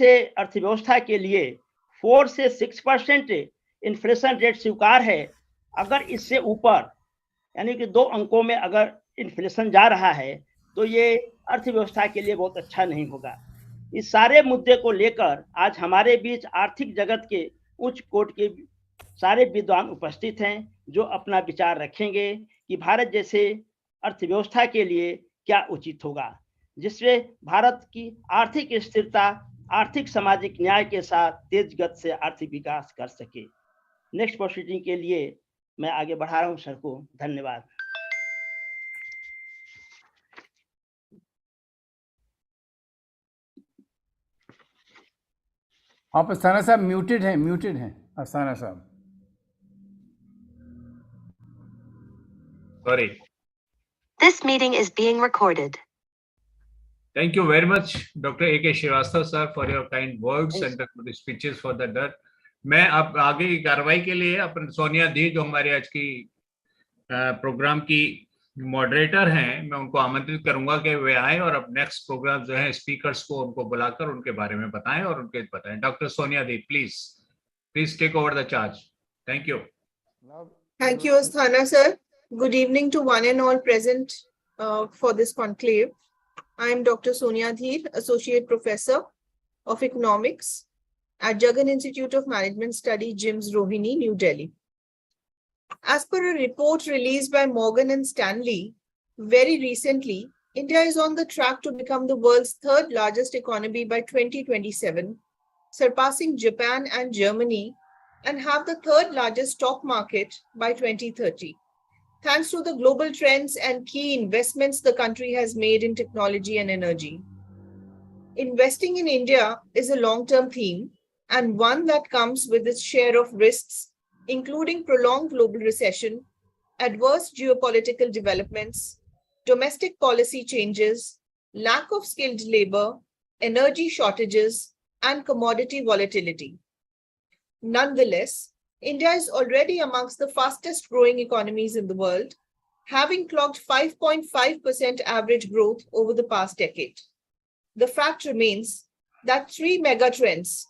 जैसे अर्थव्यवस्था के लिए 4 से 6% इन्फ्लेशन रेट स्वीकार है, अगर इससे ऊपर यानी कि 2 अंकों में अगर इन्फ्लेशन जा रहा है, तो ये अर्थव्यवस्था के लिए बहुत अच्छा नहीं होगा। इस सारे मुद्दे को लेकर आज हमारे बीच आर्थिक जगत के उच्च कोटि के सारे विद्वान उपस्थित हैं, जो अपना विचार रखेंगे कि भारत जैसे अर्थव्यवस्था के लिए क्या उचित होगा, जिससे भारत की आर्थिक स्थिरता, आर्थिक सामाजिक न्याय के साथ तेज गति से आर्थिक विकास कर सके। नेक्स्ट प्रोसीडिंग के लिए मैं आगे बढ़ा रहा हूं सर को। धन्यवाद। आप अस्थाना साहब म्यूटेड हैं अस्थाना साहब। Sorry. This meeting is being recorded. Thank you very much, Dr. A.K. Srivastava sir, for your kind words and the speeches for the DAR. मैं अब आगे की कार्रवाई के लिए अपन सोनिया दी, जो हमारे आज की प्रोग्राम की मॉडरेटर हैं, मैं उनको आमंत्रित करूंगा कि वे आए और अब नेक्स्ट प्रोग्राम जो है स्पीकर्स को उनको बुलाकर उनके बारे में बताएं और उनके बताएं। Doctor Sonia di, please take over the charge. Thank you. Thank you, Asthana sir. Good evening to one and all present for this conclave. I am Dr. Sonia Dheer, Associate Professor of Economics at Jagan Institute of Management Study, JIMS, Rohini, New Delhi. As per a report released by Morgan and Stanley very recently, India is on the track to become the world's third largest economy by 2027, surpassing Japan and Germany, and have the third largest stock market by 2030. Thanks to the global trends and key investments the country has made in technology and energy. Investing in India is a long-term theme and one that comes with its share of risks, including prolonged global recession, adverse geopolitical developments, domestic policy changes, lack of skilled labor, energy shortages, and commodity volatility. Nonetheless, India is already amongst the fastest growing economies in the world, having clocked 5.5% average growth over the past decade. The fact remains that 3 megatrends,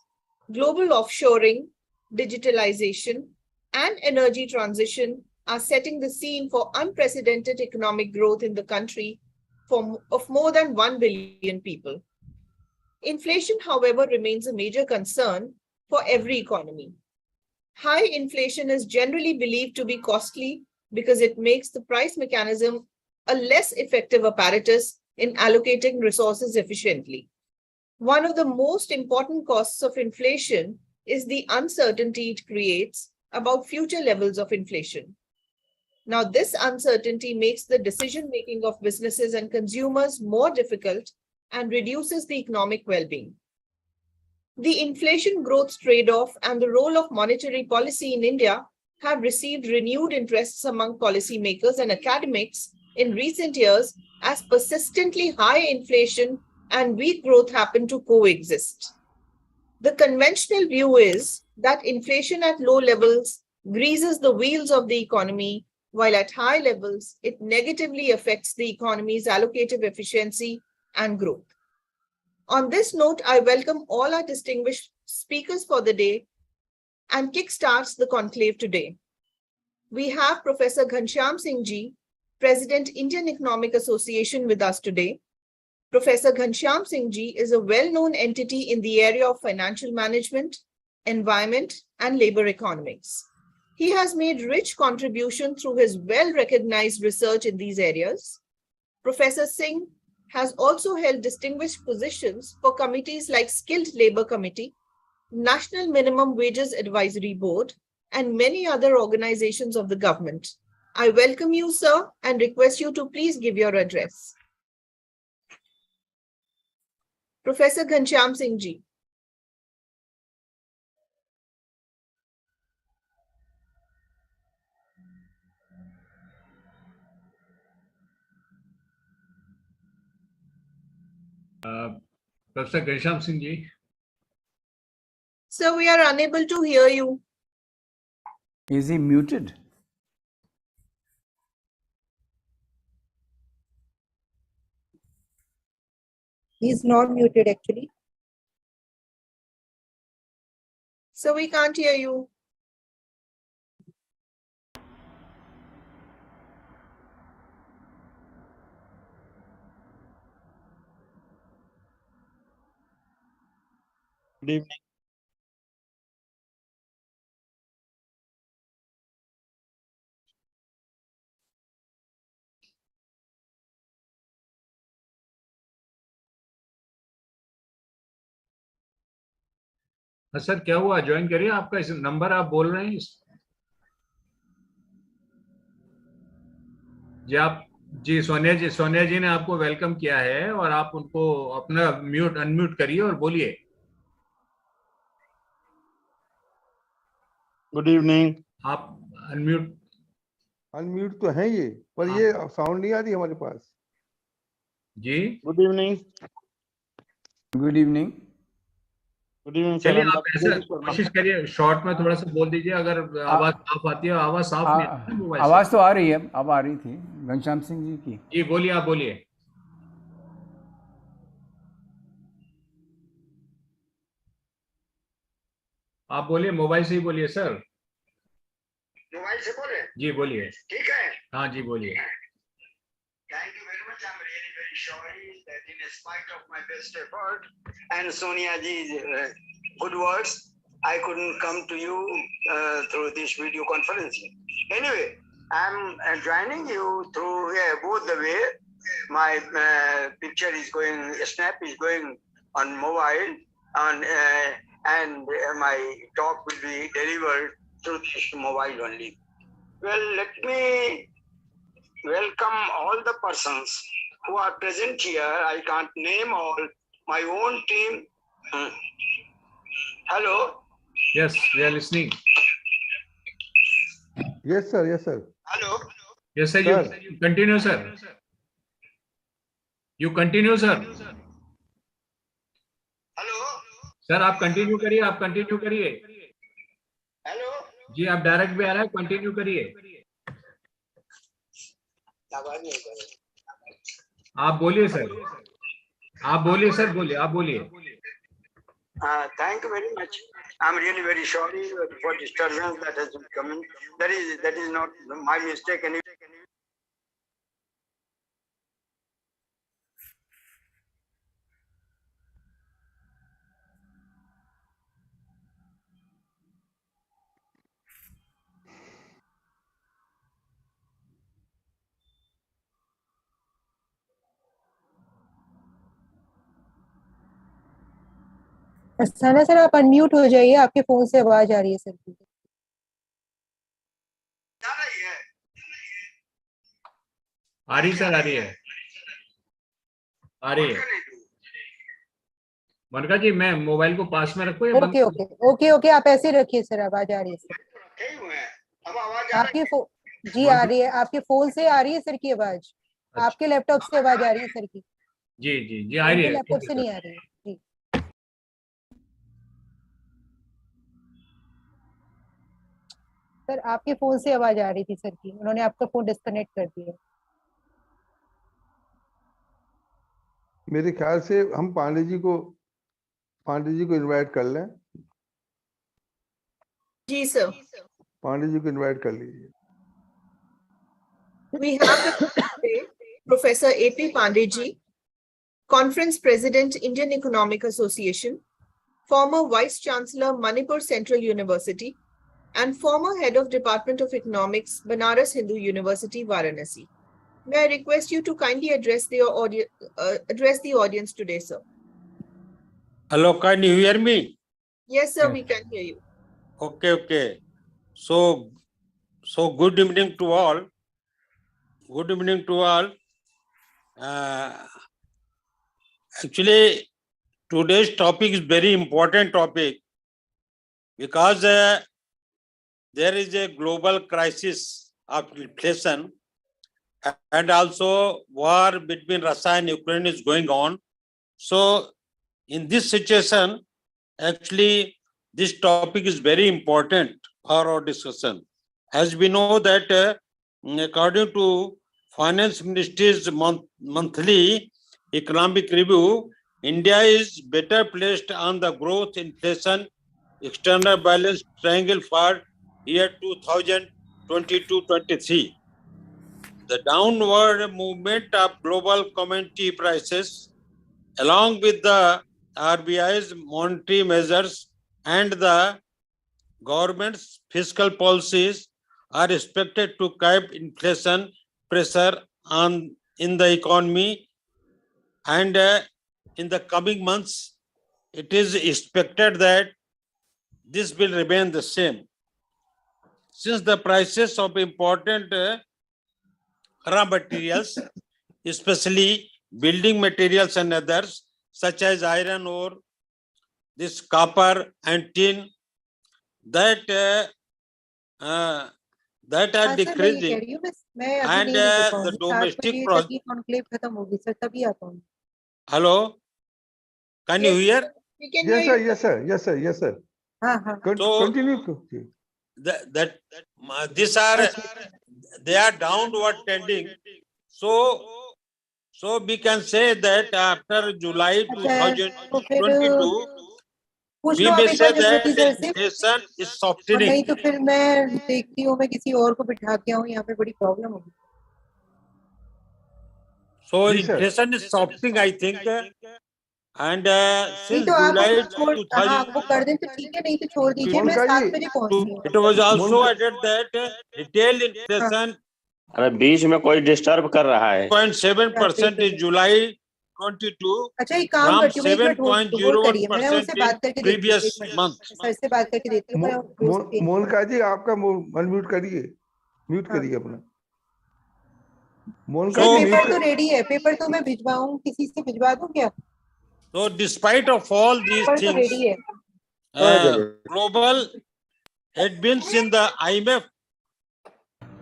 global offshoring, digitalization, and energy transition, are setting the scene for unprecedented economic growth in the country of more than 1 billion people. Inflation, however, remains a major concern for every economy. High inflation is generally believed to be costly because it makes the price mechanism a less effective apparatus in allocating resources efficiently. One of the most important costs of inflation is the uncertainty it creates about future levels of inflation. Now, this uncertainty makes the decision-making of businesses and consumers more difficult and reduces the economic well-being. The inflation growth trade-off and the role of monetary policy in India have received renewed interests among policymakers and academics in recent years as persistently high inflation and weak growth happen to coexist. The conventional view is that inflation at low levels greases the wheels of the economy, while at high levels, it negatively affects the economy's allocative efficiency and growth. On this note, I welcome all our distinguished speakers for the day and kickstarts the conclave today. We have Professor Ghanshyam Singh Ji, President, Indian Economic Association, with us today. Professor Ghanshyam Singh Ji is a well-known entity in the area of financial management, environment, and labor economics. He has made rich contribution through his well-recognized research in these areas. Professor Singh has also held distinguished positions for committees like Skilled Labor Committee, National Minimum Wages Advisory Board, and many other organizations of the government. I welcome you, sir, and request you to please give your address. Professor Ghanshyam Singh Ji. Professor Ghanshyam Singh Ji. Sir, we are unable to hear you. Is he muted? He is not muted actually. So we can't hear you. Good evening. हाँ sir, क्या हुआ? Join करिए। आपका इस number आप बोल रहे हैं जी। आप जी, सोनिया जी ने आपको वेलकम किया है और आप उनको अपना अनम्यूट करिए और बोलिए। Good evening. आप अनम्यूट अनम्यूट तो है ये, पर हाँ। ये साउंड नहीं आ रही हमारे पास। जी good evening. Good evening. Good evening sir. चलिए, हम आप ऐसा कोशिश करिए, शॉर्ट में थोड़ा सा बोल दीजिए। अगर आवाज साफ आती है, आवाज साफ नहीं आती है मोबाइल से। आवाज़ तो आ रही है, अब आ रही थी घनश्याम सिंह जी की। जी बोलिए, आप बोलिए। आप बोलिए, मोबाइल से ही बोलिए सर। मोबाइल से बोले? जी बोलिए। ठीक है। हाँ जी बोलिए। Thank you very much. I'm really very sorry that in spite of my best effort and Sonia ji's good words, I couldn't come to you through this video conferencing. Anyway, I'm joining you through both the way. My picture is going, snap is going on mobile, and my talk will be delivered through this mobile only. Well, let me welcome all the persons who are present here. I can't name all. My own team. Hello. Yes, we are listening. Yes sir, yes sir. Hello. Yes sir, Sir. you continue sir. You continue sir. Hello. Sir आप continue करिए, आप continue करिए। Hello. जी, आप direct भी आ रहा है, continue करिए। आवाज नहीं कर रही। आप बोलिए सर, आप बोलिए सर, बोलिए, आप बोलिए। Thank you very much. I'm really very sorry for disturbance that has been coming. That is not my mistake. Asthana sir, आप अनम्यूट हो जाइए, आपके फोन से आवाज आ रही है सर की। आ रही सर, आ रही है, आ रही है। मनका जी, मैं मोबाइल को पास में रखूं या बंद? ओके ओके ओके ओके, आप ऐसे ही रखिए सर, आवाज आ रही है सर। अब आवाज आपके जी आ रही है, आपके फोन से आ रही है सर की आवाज। आपके लैपटॉप से आवाज आ रही है सर की। जी जी जी, आ रही है। लैपटॉप से नहीं आ रही है जी। सर आपके फोन से आवाज आ रही थी सर की, उन्होंने आपका फोन डिस्कनेक्ट कर दिया। मेरे ख्याल से हम पांडे जी को इनवाइट कर लें। जी सर। पांडे जी को इनवाइट कर लीजिए। We have today Professor A.P. Pandey, Conference President, Indian Economic Association, former Vice Chancellor, Manipur Central University, and former Head of Department of Economics, Banaras Hindu University, Varanasi. May I request you to kindly address the audience today, sir. Hello, can you hear me? Yes, sir, we can hear you. Okay. So good evening to all. Good evening to all. Actually, today's topic is very important topic because there is a global crisis of inflation, and also war between Russia and Ukraine is going on. So in this situation, actually, this topic is very important for our discussion. As we know that according to Finance Ministry's monthly economic review, India is better placed on the growth, inflation, external balance triangle for year 2022-23. The downward movement of global commodity prices, along with the RBI's monetary measures and the government's fiscal policies, are expected to curb inflation pressure in the economy, and in the coming months, it is expected that this will remain the same. Since the prices of important raw materials, especially building materials and others, such as iron ore, this copper and tin, that are हाँ sir, मैं ये कह decreasing, रही हूँ, मैं अभी and नहीं निकल the पाऊंगी, 7 domestic बजे तक ये कॉन्क्लेव खत्म होगी सर, तभी आ पाऊंगी। Hello, can you hear? We can Yes, hear sir. you. Yes, sir. Yes, sir. Yes, sir. हाँ हाँ So- Continue. That these are, they are downward trending. So we can say that after July अच्छा, तो फिर 2022, पूछ we लो आप may एक say bar Jaswanti that sir से, inflation is और softening. नहीं तो फिर मैं देखती हूँ मैं किसी और को बिठा के आऊँ, यहाँ पे बड़ी प्रॉब्लम होगी। So Yes, sir. inflation is softening, I think, and नहीं since तो आप July उसको छोड़, हाँ वो 2000, कर दें तो ठीक है, नहीं तो छोड़ दीजिए, मैं मोनिका 7 जी, बजे पहुँचती हूँ। it was also Monica- added that retail inflation अरे बीच में कोई डिस्टर्ब कर रहा है। 0.7% in July 22 अच्छा एक काम from करती हूँ, 1 मिनट होल्ड करिए, मैं उससे 7.01% बात in करके देखती हूँ, previous 1 मिनट month. सर से बात करके देती हूँ, मैं उसको change मोनिका जी, आपका अनम्यूट करिए, म्यूट हाँ। करिए अपना। मोनिका नहीं, जी, पेपर म्यूट तो रेडी है, पेपर तो मैं भिजवाऊँ, किसी से भिजवा दूँ क्या? So despite of all these paper तो things, रेडी है। global headwinds in the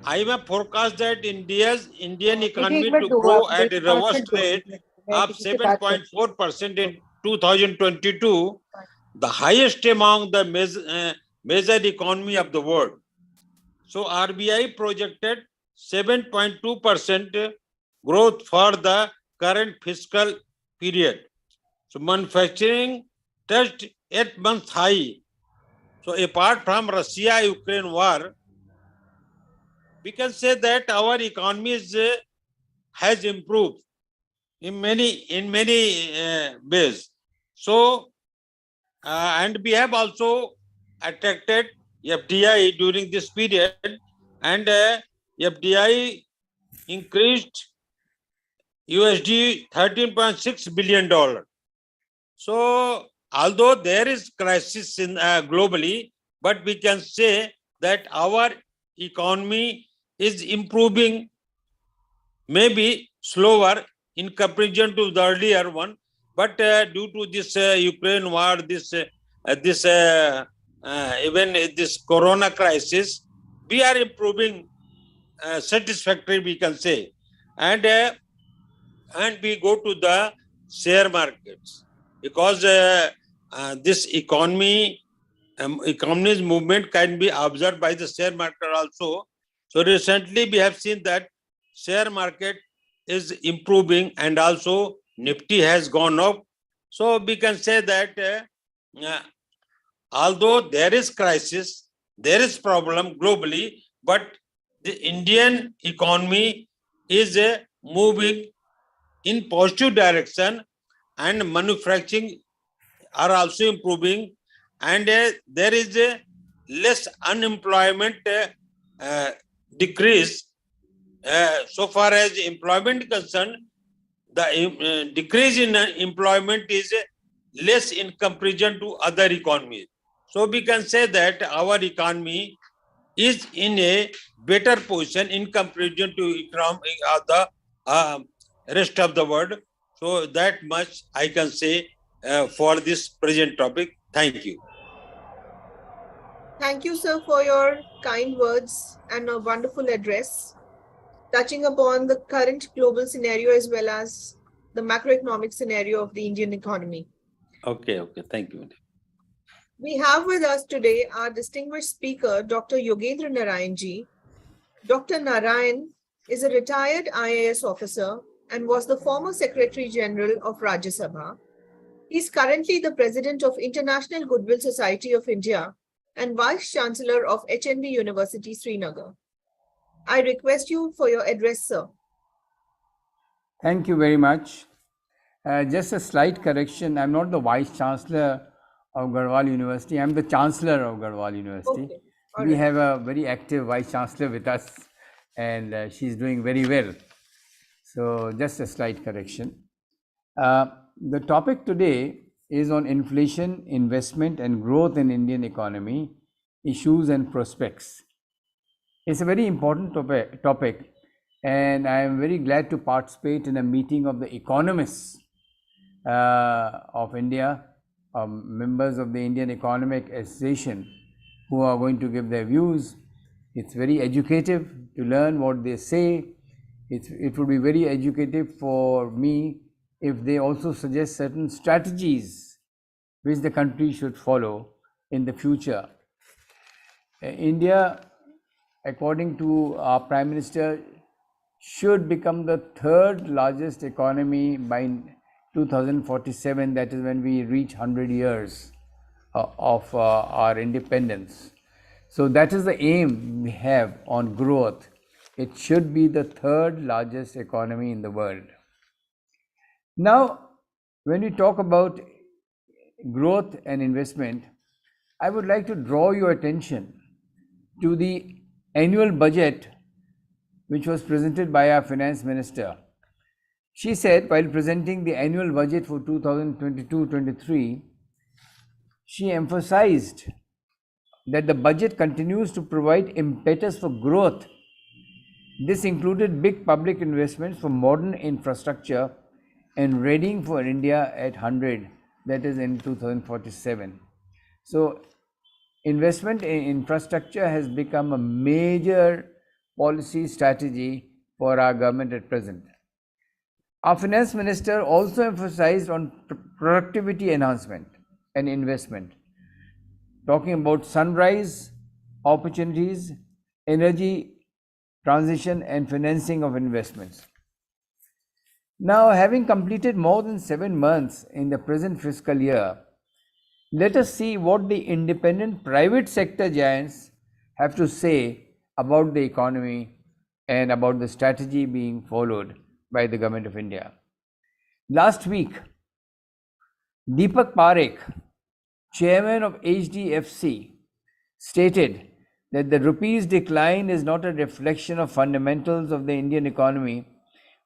IMF forecast that Indian economy to grow at a robust rate of 7.4% in 2022, the highest among the major economy of the world. So RBI projected 7.2% growth for the current fiscal period. So manufacturing touched 8-month high. So apart from Russia-Ukraine war, we can say that our economy has improved in many ways. So and we have also attracted FDI during this period, and FDI increased USD $13.6 billion. So although there is crisis in globally, but we can say that our economy is improving, maybe slower in comparison to the earlier one, but due to this Ukraine war, even this Corona crisis, we are improving satisfactory, we can say, and we go to the share markets because this economy's movement can be observed by the share market also. So recently we have seen that share market is improving and also Nifty has gone up. So we can say that although there is crisis, there is problem globally, but the Indian economy is moving in positive direction, and manufacturing are also improving, and there is a less unemployment decrease. So far as employment is concerned, the decrease in employment is less in comparison to other economies. So we can say that our economy is in a better position in comparison to economy of the rest of the world. So that much I can say for this present topic. Thank you. Thank you, sir, for your kind words and a wonderful address, touching upon the current global scenario as well as the macroeconomic scenario of the Indian economy. Okay. Thank you. We have with us today our distinguished speaker, Dr. Yogendra Narayan ji. Dr. Narayan is a retired IAS officer and was the former Secretary General of Rajya Sabha. He is currently the President of International Goodwill Society of India and Vice Chancellor of HND University, Srinagar. I request you for your address, sir. Thank you very much. Just a slight correction. I'm not the Vice Chancellor of Garhwal University. I'm the Chancellor of Garhwal University. Okay. We have a very active Vice Chancellor with us, and she's doing very well. So just a slight correction. The topic today is on inflation, investment and growth in Indian economy, issues and prospects. It's a very important topic, and I am very glad to participate in a meeting of the economists of India, members of the Indian Economic Association, who are going to give their views. It's very educative to learn what they say. It would be very educative for me if they also suggest certain strategies which the country should follow in the future. India, according to our Prime Minister, should become the third largest economy by 2047, that is when we reach 100 years of our independence. So that is the aim we have on growth. It should be the third largest economy in the world. Now, when we talk about growth and investment, I would like to draw your attention to the annual budget which was presented by our Finance Minister. She said, while presenting the annual budget for 2022-23, she emphasized that the budget continues to provide impetus for growth. This included big public investments for modern infrastructure and readying for India at 100, that is in 2047. So investment in infrastructure has become a major policy strategy for our government at present. Our Finance Minister also emphasized on productivity enhancement and investment, talking about sunrise opportunities, energy transition and financing of investments. Now, having completed more than 7 months in the present fiscal year, let us see what the independent private sector giants have to say about the economy and about the strategy being followed by the Government of India. Last week, Deepak Parekh, Chairman of HDFC, stated that the rupee's decline is not a reflection of fundamentals of the Indian economy,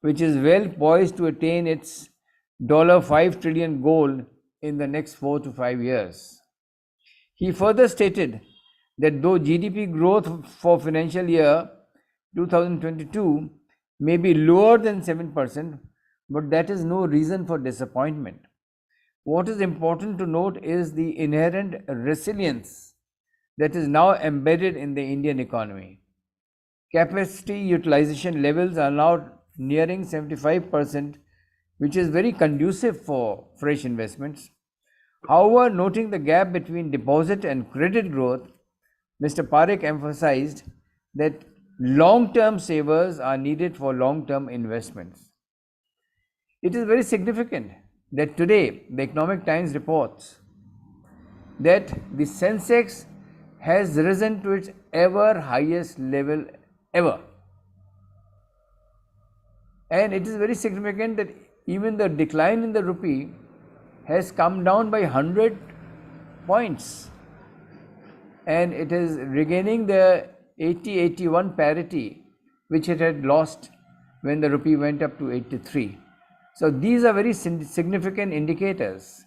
which is well poised to attain its $5 trillion goal in the next 4 to 5 years. He further stated that though GDP growth for financial year 2022 may be lower than 7%, but that is no reason for disappointment. What is important to note is the inherent resilience that is now embedded in the Indian economy. Capacity utilization levels are now nearing 75%, which is very conducive for fresh investments. However, noting the gap between deposit and credit growth, Mr. Parekh emphasized that long-term savers are needed for long-term investments. It is very significant that today the Economic Times reports that the Sensex has risen to its ever highest level ever. And it is very significant that even the decline in the rupee has come down by 100 points, and it is regaining the 80-81 parity which it had lost when the rupee went up to 83. So these are very significant indicators.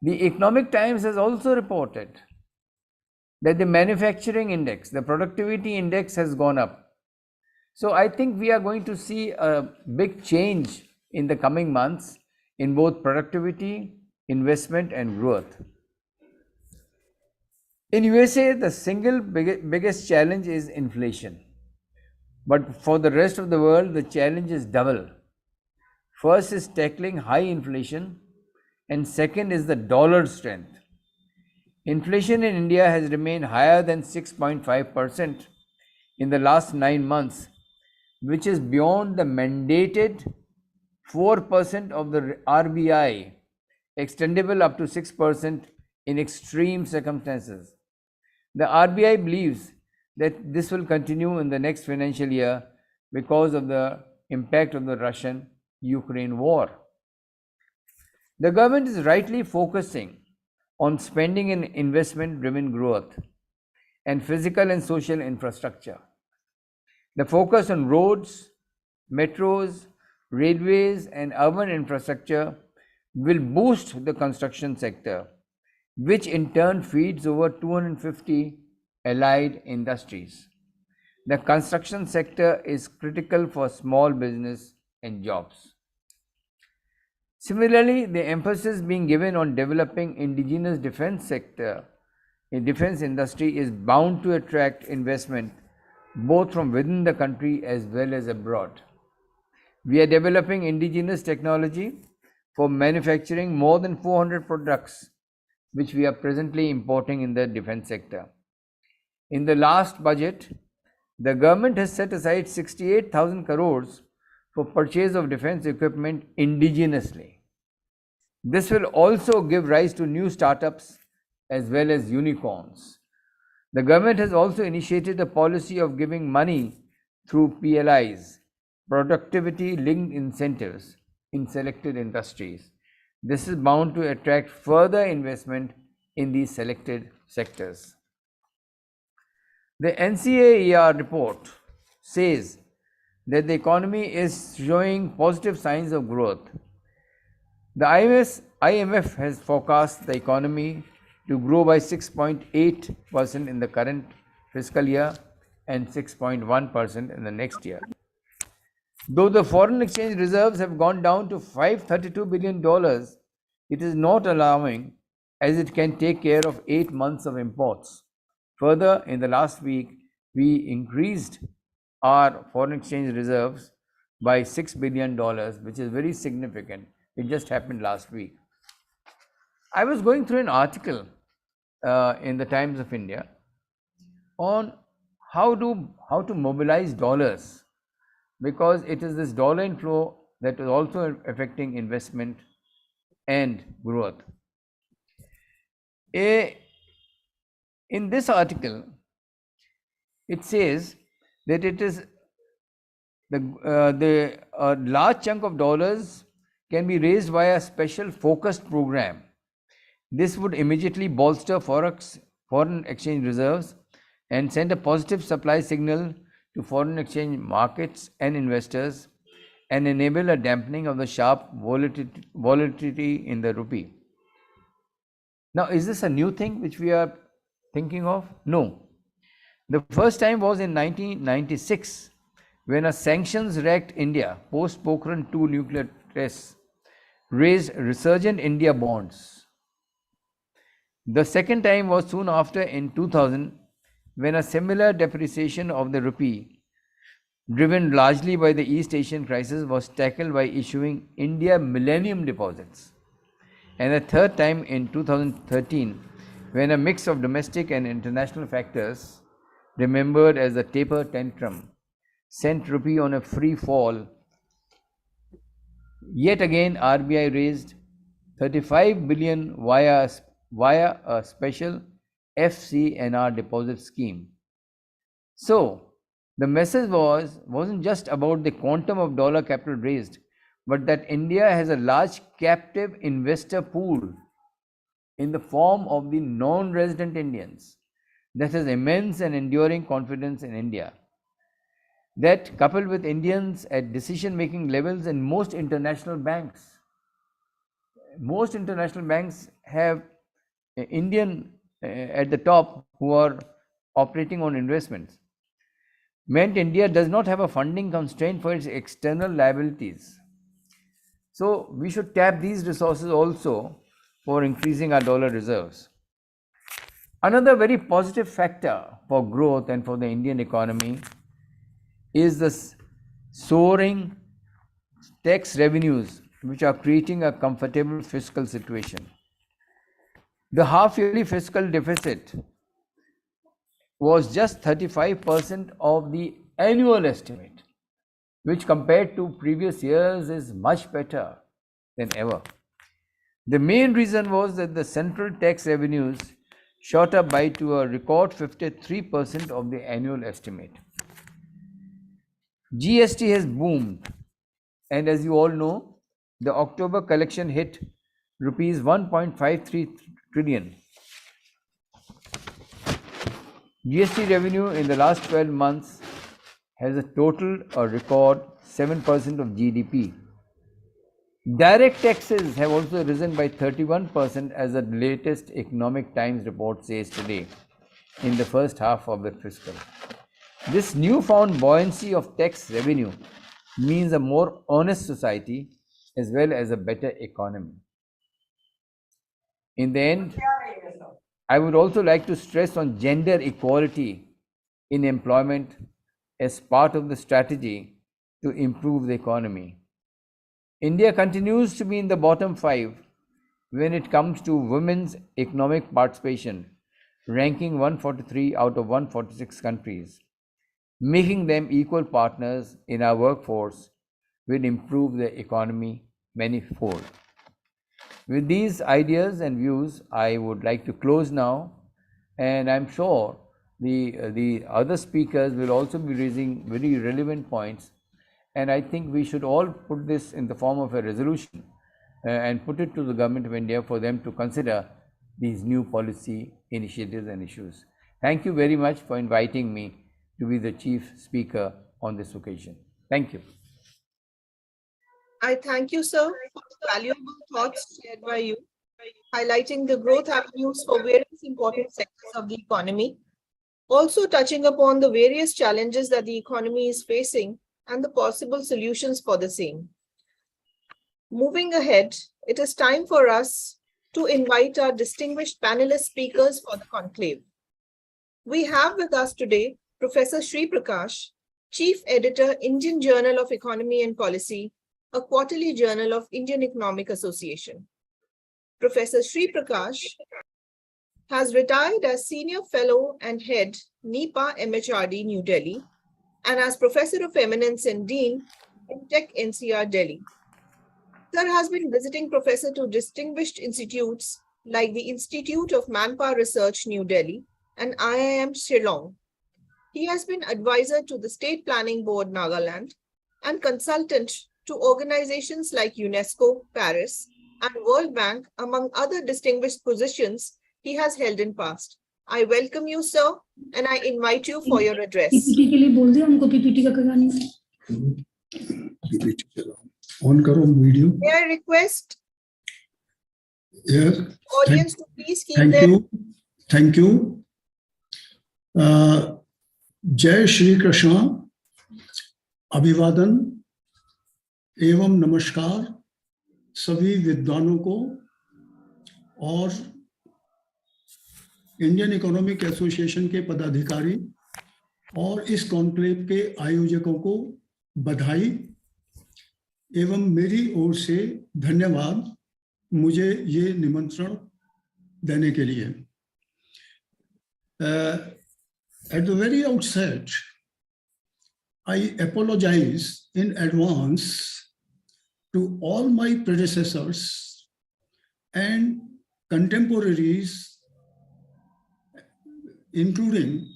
The Economic Times has also reported that the manufacturing index, the productivity index has gone up. So I think we are going to see a big change in the coming months in both productivity, investment and growth. In USA, the single biggest challenge is inflation. But for the rest of the world, the challenge is double. First is tackling high inflation, and second is the dollar strength. Inflation in India has remained higher than 6.5% in the last 9 months, which is beyond the mandated 4% of the RBI extendable up to 6% in extreme circumstances. The RBI believes that this will continue in the next financial year because of the impact of the Russian-Ukraine war. The government is rightly focusing on spending and investment-driven growth and physical and social infrastructure. The focus on roads, metros, railways, and urban infrastructure will boost the construction sector, which in turn feeds over 250 allied industries. The construction sector is critical for small business and jobs. Similarly, the emphasis being given on developing indigenous defense sector in defense industry is bound to attract investment both from within the country as well as abroad. We are developing indigenous technology for manufacturing more than 400 products which we are presently importing in the defense sector. In the last budget, the government has set aside 68,000 crores for purchase of defense equipment indigenously. This will also give rise to new startups as well as unicorns. The government has also initiated a policy of giving money through PLIs, productivity-linked incentives, in selected industries. This is bound to attract further investment in these selected sectors. The NCAER report says that the economy is showing positive signs of growth. The IMF has forecast the economy to grow by 6.8% in the current fiscal year and 6.1% in the next year. Though the foreign exchange reserves have gone down to $532 billion, it is not alarming as it can take care of 8 months of imports. Further, in the last week, we increased our foreign exchange reserves by $6 billion, which is very significant. It just happened last week. I was going through an article in the Times of India on how to mobilize dollars, because it is this dollar inflow that is also affecting investment and growth. In this article, it says that it is a large chunk of dollars can be raised via a special focused program. This would immediately bolster foreign exchange reserves and send a positive supply signal to foreign exchange markets and investors and enable a dampening of the sharp volatility in the rupee. Now, is this a new thing which we are thinking of? No. The first time was in 1996 when a sanctions-wrecked India post-Pokhran II nuclear tests raised resurgent India bonds. The second time was soon after in 2000 when a similar depreciation of the rupee, driven largely by the East Asian crisis, was tackled by issuing India Millennium Deposits. And a third time in 2013 when a mix of domestic and international factors, remembered as the taper tantrum, sent rupee on a free fall. Yet again, RBI raised 35 billion via a special FCNR deposit scheme. So, the message wasn't just about the quantum of dollar capital raised, but that India has a large captive investor pool in the form of the non-resident Indians that has immense and enduring confidence in India. That, coupled with Indians at decision-making levels in most international banks have Indian at the top who are operating on investments, meant India does not have a funding constraint for its external liabilities. So we should tap these resources also for increasing our dollar reserves. Another very positive factor for growth and for the Indian economy is the soaring tax revenues, which are creating a comfortable fiscal situation. The half-yearly fiscal deficit was just 35% of the annual estimate, which compared to previous years is much better than ever. The main reason was that the central tax revenues shot up by to a record 53% of the annual estimate. GST has boomed, and as you all know, the October collection hit rupees 1.53 trillion. GST revenue in the last 12 months has a total or record 7% of GDP. Direct taxes have also risen by 31% as the latest Economic Times report says today in the first half of the fiscal. This newfound buoyancy of tax revenue means a more honest society as well as a better economy. In the end, I would also like to stress on gender equality in employment as part of the strategy to improve the economy. India continues to be in the bottom 5 when it comes to women's economic participation, ranking 143 out of 146 countries. Making them equal partners in our workforce will improve the economy manifold. With these ideas and views, I would like to close now, and I'm sure the other speakers will also be raising very relevant points, and I think we should all put this in the form of a resolution and put it to the Government of India for them to consider these new policy initiatives and issues. Thank you very much for inviting me to be the chief speaker on this occasion. Thank you. I thank you, sir, for the valuable thoughts shared by you, highlighting the growth avenues for various important sectors of the economy, also touching upon the various challenges that the economy is facing and the possible solutions for the same. Moving ahead, it is time for us to invite our distinguished panelist speakers for the conclave. We have with us today Professor Sri Prakash, Chief Editor, Indian Journal of Economy and Policy, a quarterly journal of Indian Economic Association. Professor Sri Prakash has retired as Senior Fellow and Head, NIPA MHRD, New Delhi, and as Professor of Eminence and Dean in Tech NCR, Delhi. Sir has been visiting professor to distinguished institutes like the Institute of Manpower Research, New Delhi, and IIM Shillong. He has been advisor to the State Planning Board, Nagaland, and consultant to organizations like UNESCO, Paris, and World Bank, among other distinguished positions he has held in past. I welcome you, sir, and I invite you for your address. On karo video. May I request yes. audience to please keep their... Thank you. जय श्री कृष्ण, अभिवादन एवं नमस्कार सभी विद्वानों को और Indian economic association के पदाधिकारी और इस कॉन्क्लेव के आयोजकों को बधाई एवं मेरी ओर से धन्यवाद मुझे ये निमंत्रण देने के लिए। At the very outset, I apologize in advance to all my predecessors and contemporaries, including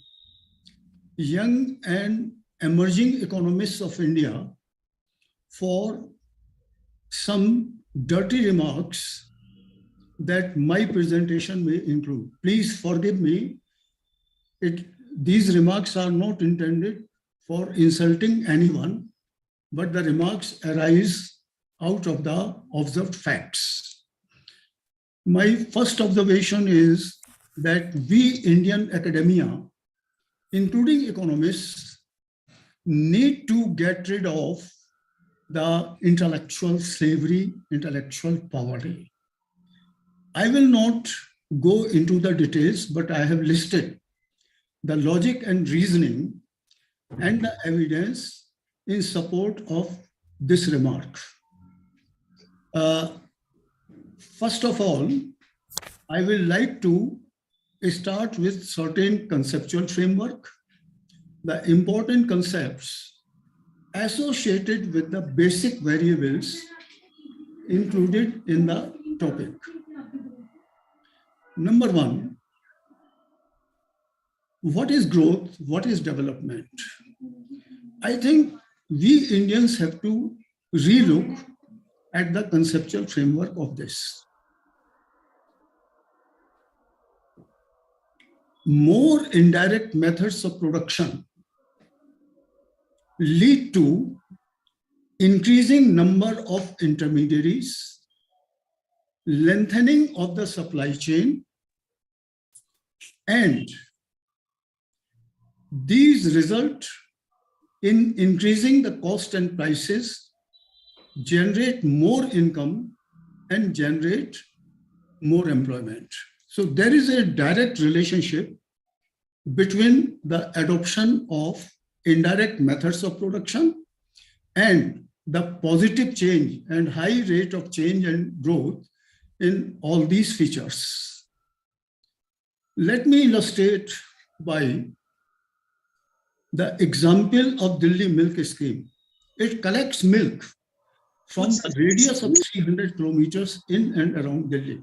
young and emerging economists of India, for some dirty remarks that my presentation may include. Please forgive me. These remarks are not intended for insulting anyone, but the remarks arise out of the observed facts. My first observation is that we Indian academia, including economists, need to get rid of the intellectual slavery, intellectual poverty. I will not go into the details, but I have listed the logic and reasoning and the evidence in support of this remark. First of all, I will like to start with certain conceptual framework, the important concepts associated with the basic variables included in the topic. Number one, what is growth? What is development? I think we Indians have to relook at the conceptual framework of this. More indirect methods of production lead to increasing number of intermediaries, lengthening of the supply chain, and these result in increasing the cost and prices, generate more income, and generate more employment. So there is a direct relationship between the adoption of indirect methods of production and the positive change and high rate of change and growth in all these features. Let me illustrate by the example of Delhi Milk Scheme. It collects milk from the radius of 300 kilometers in and around Delhi.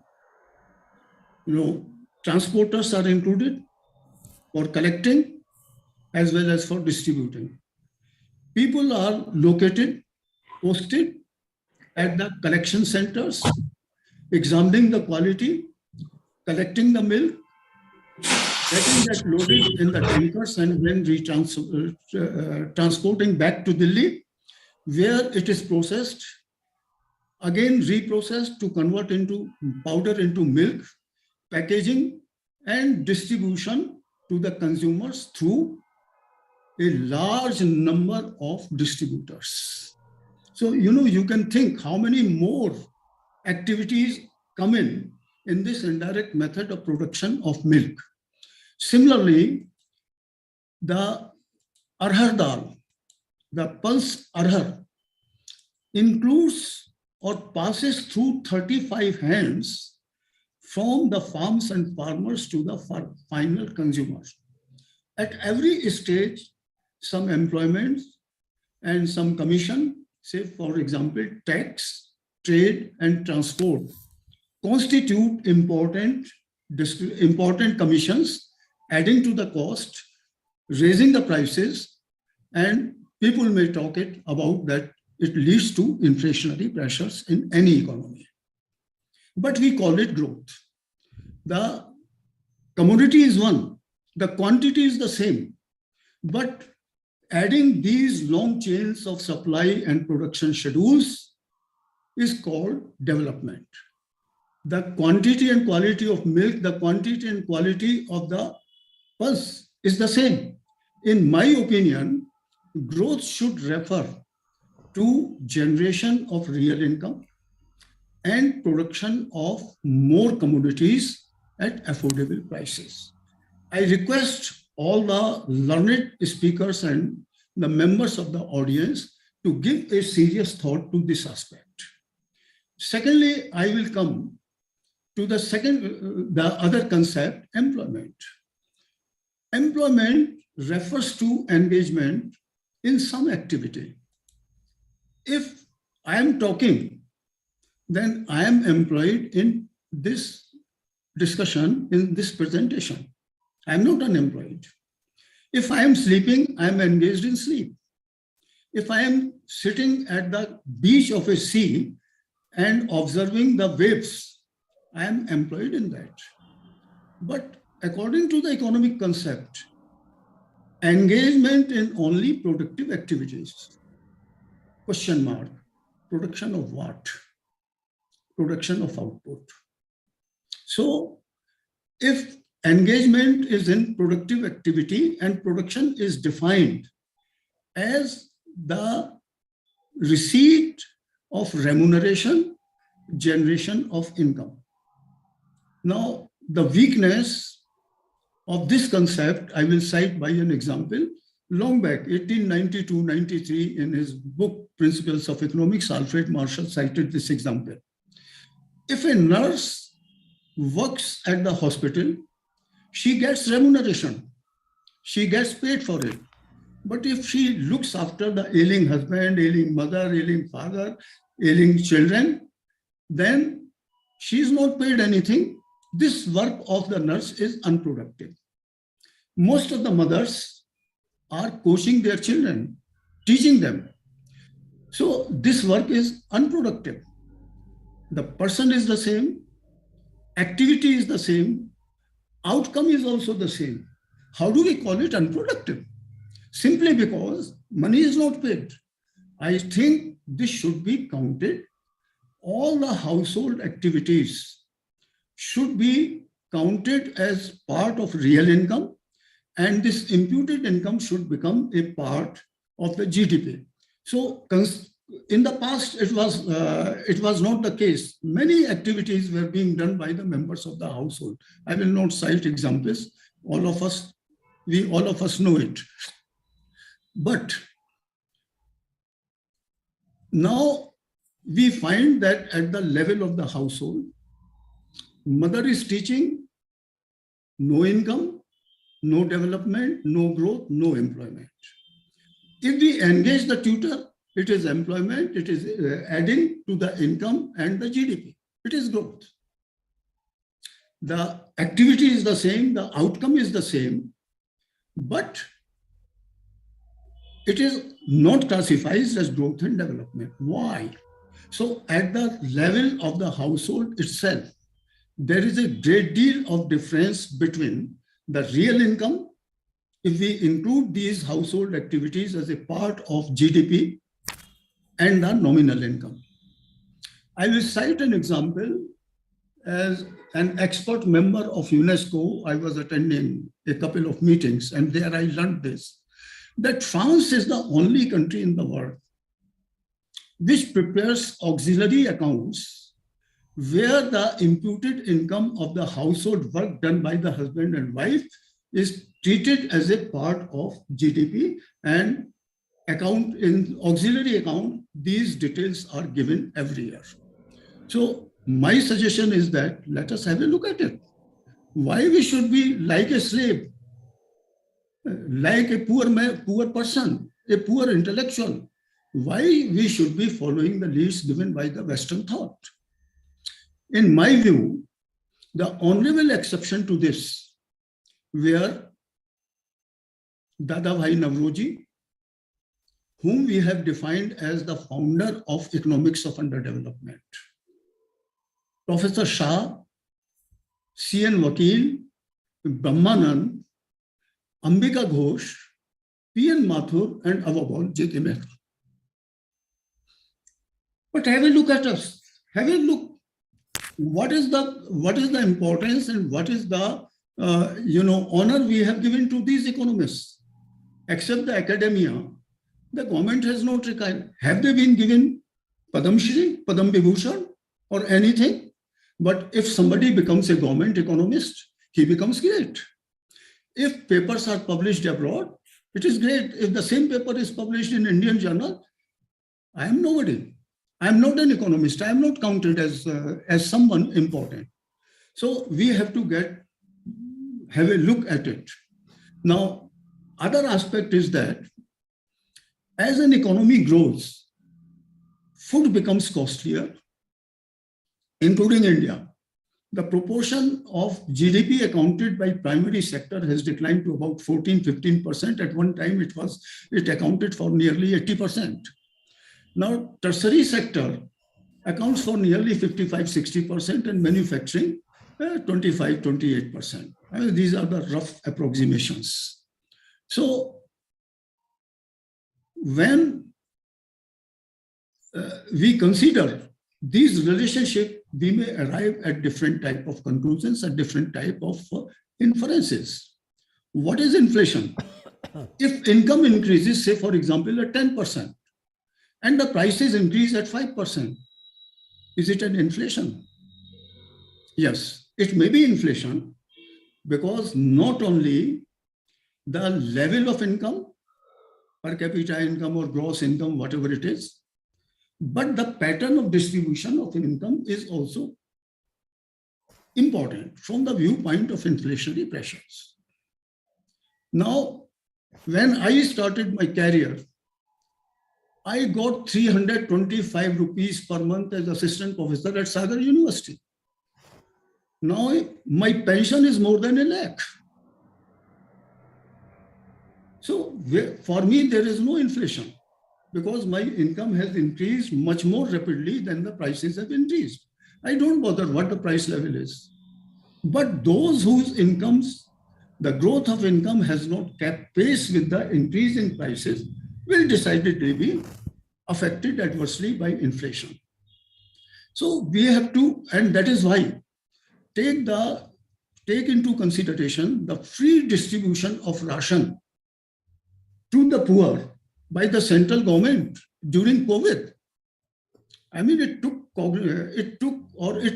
Transporters are included for collecting as well as for distributing. People are located, posted at the collection centers, examining the quality, collecting the milk, getting that loaded in the tankers, and then transporting back to Delhi, where it is processed, again reprocessed to convert into powder into milk, packaging and distribution to the consumers through a large number of distributors. So, you can think how many more activities come in this indirect method of production of milk. Similarly, the arhar dal, the pulse arhar, includes or passes through 35 hands from the farms and farmers to the final consumers. At every stage, some employment and some commission, say for example, tax, trade and transport, constitute important commissions, adding to the cost, raising the prices, and people may talk about that it leads to inflationary pressures in any economy. But we call it growth. The commodity is one, the quantity is the same, but adding these long chains of supply and production schedules is called development. The quantity and quality of milk, the quantity and quality of the pulse is the same. In my opinion, growth should refer to generation of real income and production of more commodities at affordable prices. I request all the learned speakers and the members of the audience to give a serious thought to this aspect. Secondly, I will come to the other concept, employment. Employment refers to engagement in some activity. If I am talking, then I am employed in this discussion, in this presentation. I am not unemployed. If I am sleeping, I am engaged in sleep. If I am sitting at the beach of a sea and observing the waves, I am employed in that. But according to the economic concept, engagement in only productive activities, question mark, production of what? Production of output. So if engagement is in productive activity and production is defined as the receipt of remuneration, generation of income. Now, the weakness of this concept, I will cite by an example. Long back, 1892-93, in his book, Principles of Economics, Alfred Marshall cited this example. If a nurse works at the hospital, she gets remuneration. She gets paid for it. But if she looks after the ailing husband, ailing mother, ailing father, ailing children, then she is not paid anything. This work of the nurse is unproductive. Most of the mothers are coaching their children, teaching them. So this work is unproductive. The person is the same, activity is the same, outcome is also the same. How do we call it unproductive? Simply because money is not paid. I think this should be counted. All the household activities should be counted as part of real income, and this imputed income should become a part of the GDP. So in the past, it was not the case. Many activities were being done by the members of the household. I will not cite examples. All of us know it. But now we find that at the level of the household, mother is teaching, no income, no development, no growth, no employment. If we engage the tutor, it is employment, it is adding to the income and the GDP. It is growth. The activity is the same, the outcome is the same, but it is not classified as growth and development. Why? So at the level of the household itself, there is a great deal of difference between the real income, if we include these household activities as a part of GDP, and the nominal income. I will cite an example. As an expert member of UNESCO, I was attending a couple of meetings, and there I learned this, that France is the only country in the world which prepares auxiliary accounts where the imputed income of the household work done by the husband and wife is treated as a part of GDP, and account in auxiliary account, these details are given every year. So my suggestion is that let us have a look at it. Why we should be like a slave, like a poor person, a poor intellectual? Why we should be following the leads given by the Western thought? In my view, the honorable exception to this were Dadabhai Navroji, whom we have defined as the founder of economics of underdevelopment. Professor Shah, C.N. Vakil, Brahmanand, Ambika Ghosh, P.N. Mathur, and above all, J.K. Mehta. But have a look at us. Have a look. What is the importance and what is the honor we have given to these economists? Except the academia, the government has not recognized. Have they been given Padam Shri, Padam Vibhushan, or anything? But if somebody becomes a government economist, he becomes great. If papers are published abroad, it is great. If the same paper is published in Indian journal, I am nobody. I am not an economist. I am not counted as someone important. So we have to have a look at it. Now, other aspect is that as an economy grows, food becomes costlier, including India. The proportion of GDP accounted by primary sector has declined to about 14-15%. At one time, it accounted for nearly 80%. Now, tertiary sector accounts for nearly 55-60%, and manufacturing 25-28%. These are the rough approximations. So when we consider these relationships, we may arrive at different type of conclusions and different type of inferences. What is inflation? If income increases, say for example, at 10%, and the prices increase at 5%, is it an inflation? Yes, it may be inflation, because not only the level of income, per capita income or gross income, whatever it is, but the pattern of distribution of income is also important from the viewpoint of inflationary pressures. Now, when I started my career, I got 325 rupees per month as assistant professor at Sagar University. Now my pension is more than 1 lakh. So for me, there is no inflation because my income has increased much more rapidly than the prices have increased. I don't bother what the price level is. But those whose incomes, the growth of income has not kept pace with the increase in prices will decidedly be affected adversely by inflation. So we have to, and that is why take into consideration the free distribution of ration to the poor by the central government during COVID. I mean, it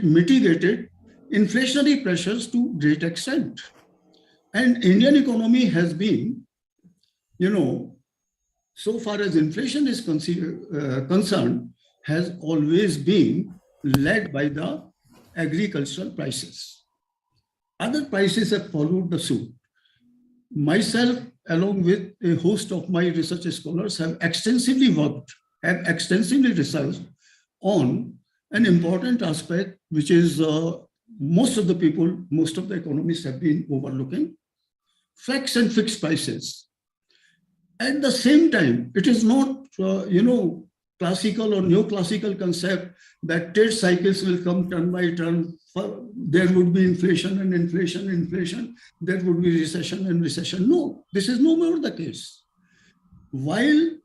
mitigated inflationary pressures to great extent. And Indian economy has been, so far as inflation is concerned, has always been led by the agricultural prices. Other prices have followed the suit. Myself, along with a host of my research scholars, have extensively researched on an important aspect, which is most of the economists have been overlooking: fixed and fixed prices. At the same time, it is not, classical or neoclassical concept that trade cycles will come turn by turn. There would be inflation and inflation. There would be recession and recession. No, this is no more the case. While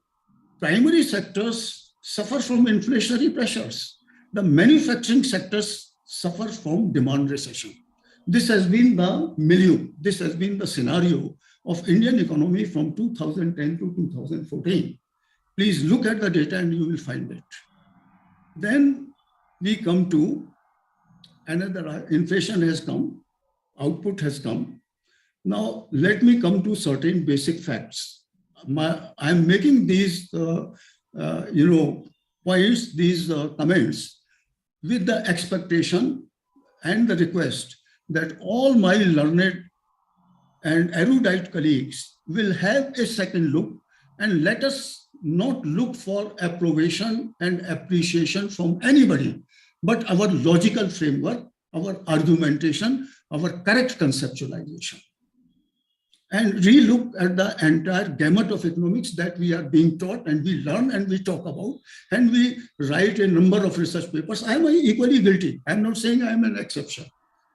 primary sectors suffer from inflationary pressures, the manufacturing sectors suffer from demand recession. This has been the milieu. This has been the scenario of Indian economy from 2010 to 2014. Please look at the data and you will find it. Then we come to another, inflation has come, output has come. Now, let me come to certain basic facts. I'm making these, points, these comments with the expectation and the request that all my learned and erudite colleagues will have a second look and let us not look for approbation and appreciation from anybody, but our logical framework, our argumentation, our correct conceptualization. And re-look at the entire gamut of economics that we are being taught and we learn and we talk about, and we write a number of research papers. I am equally guilty. I'm not saying I am an exception.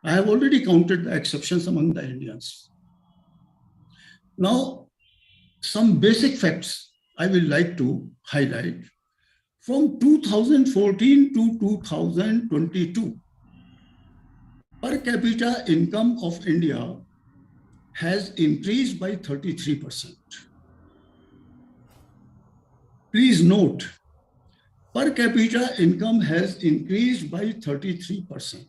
I have already counted the exceptions among the Indians. Now, some basic facts I will like to highlight. From 2014 to 2022, per capita income of India has increased by 33%. Please note, per capita income has increased by 33%.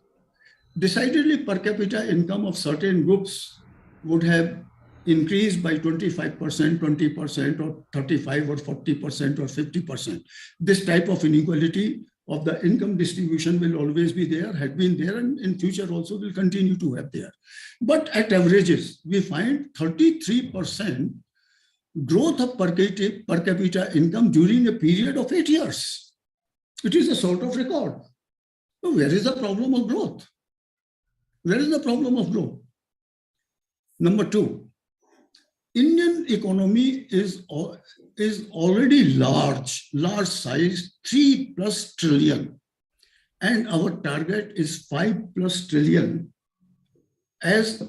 Decidedly, per capita income of certain groups would have increased by 25%, 20%, or 35 or 40% or 50%. This type of inequality of the income distribution will always be there, had been there, and in future also will continue to have there. But at averages, we find 33% growth of per capita income during a period of 8 years. It is a sort of record. So where is the problem of growth? Where is the problem of growth? Number two, Indian economy is already large size, 3+ trillion. And our target is 5+ trillion as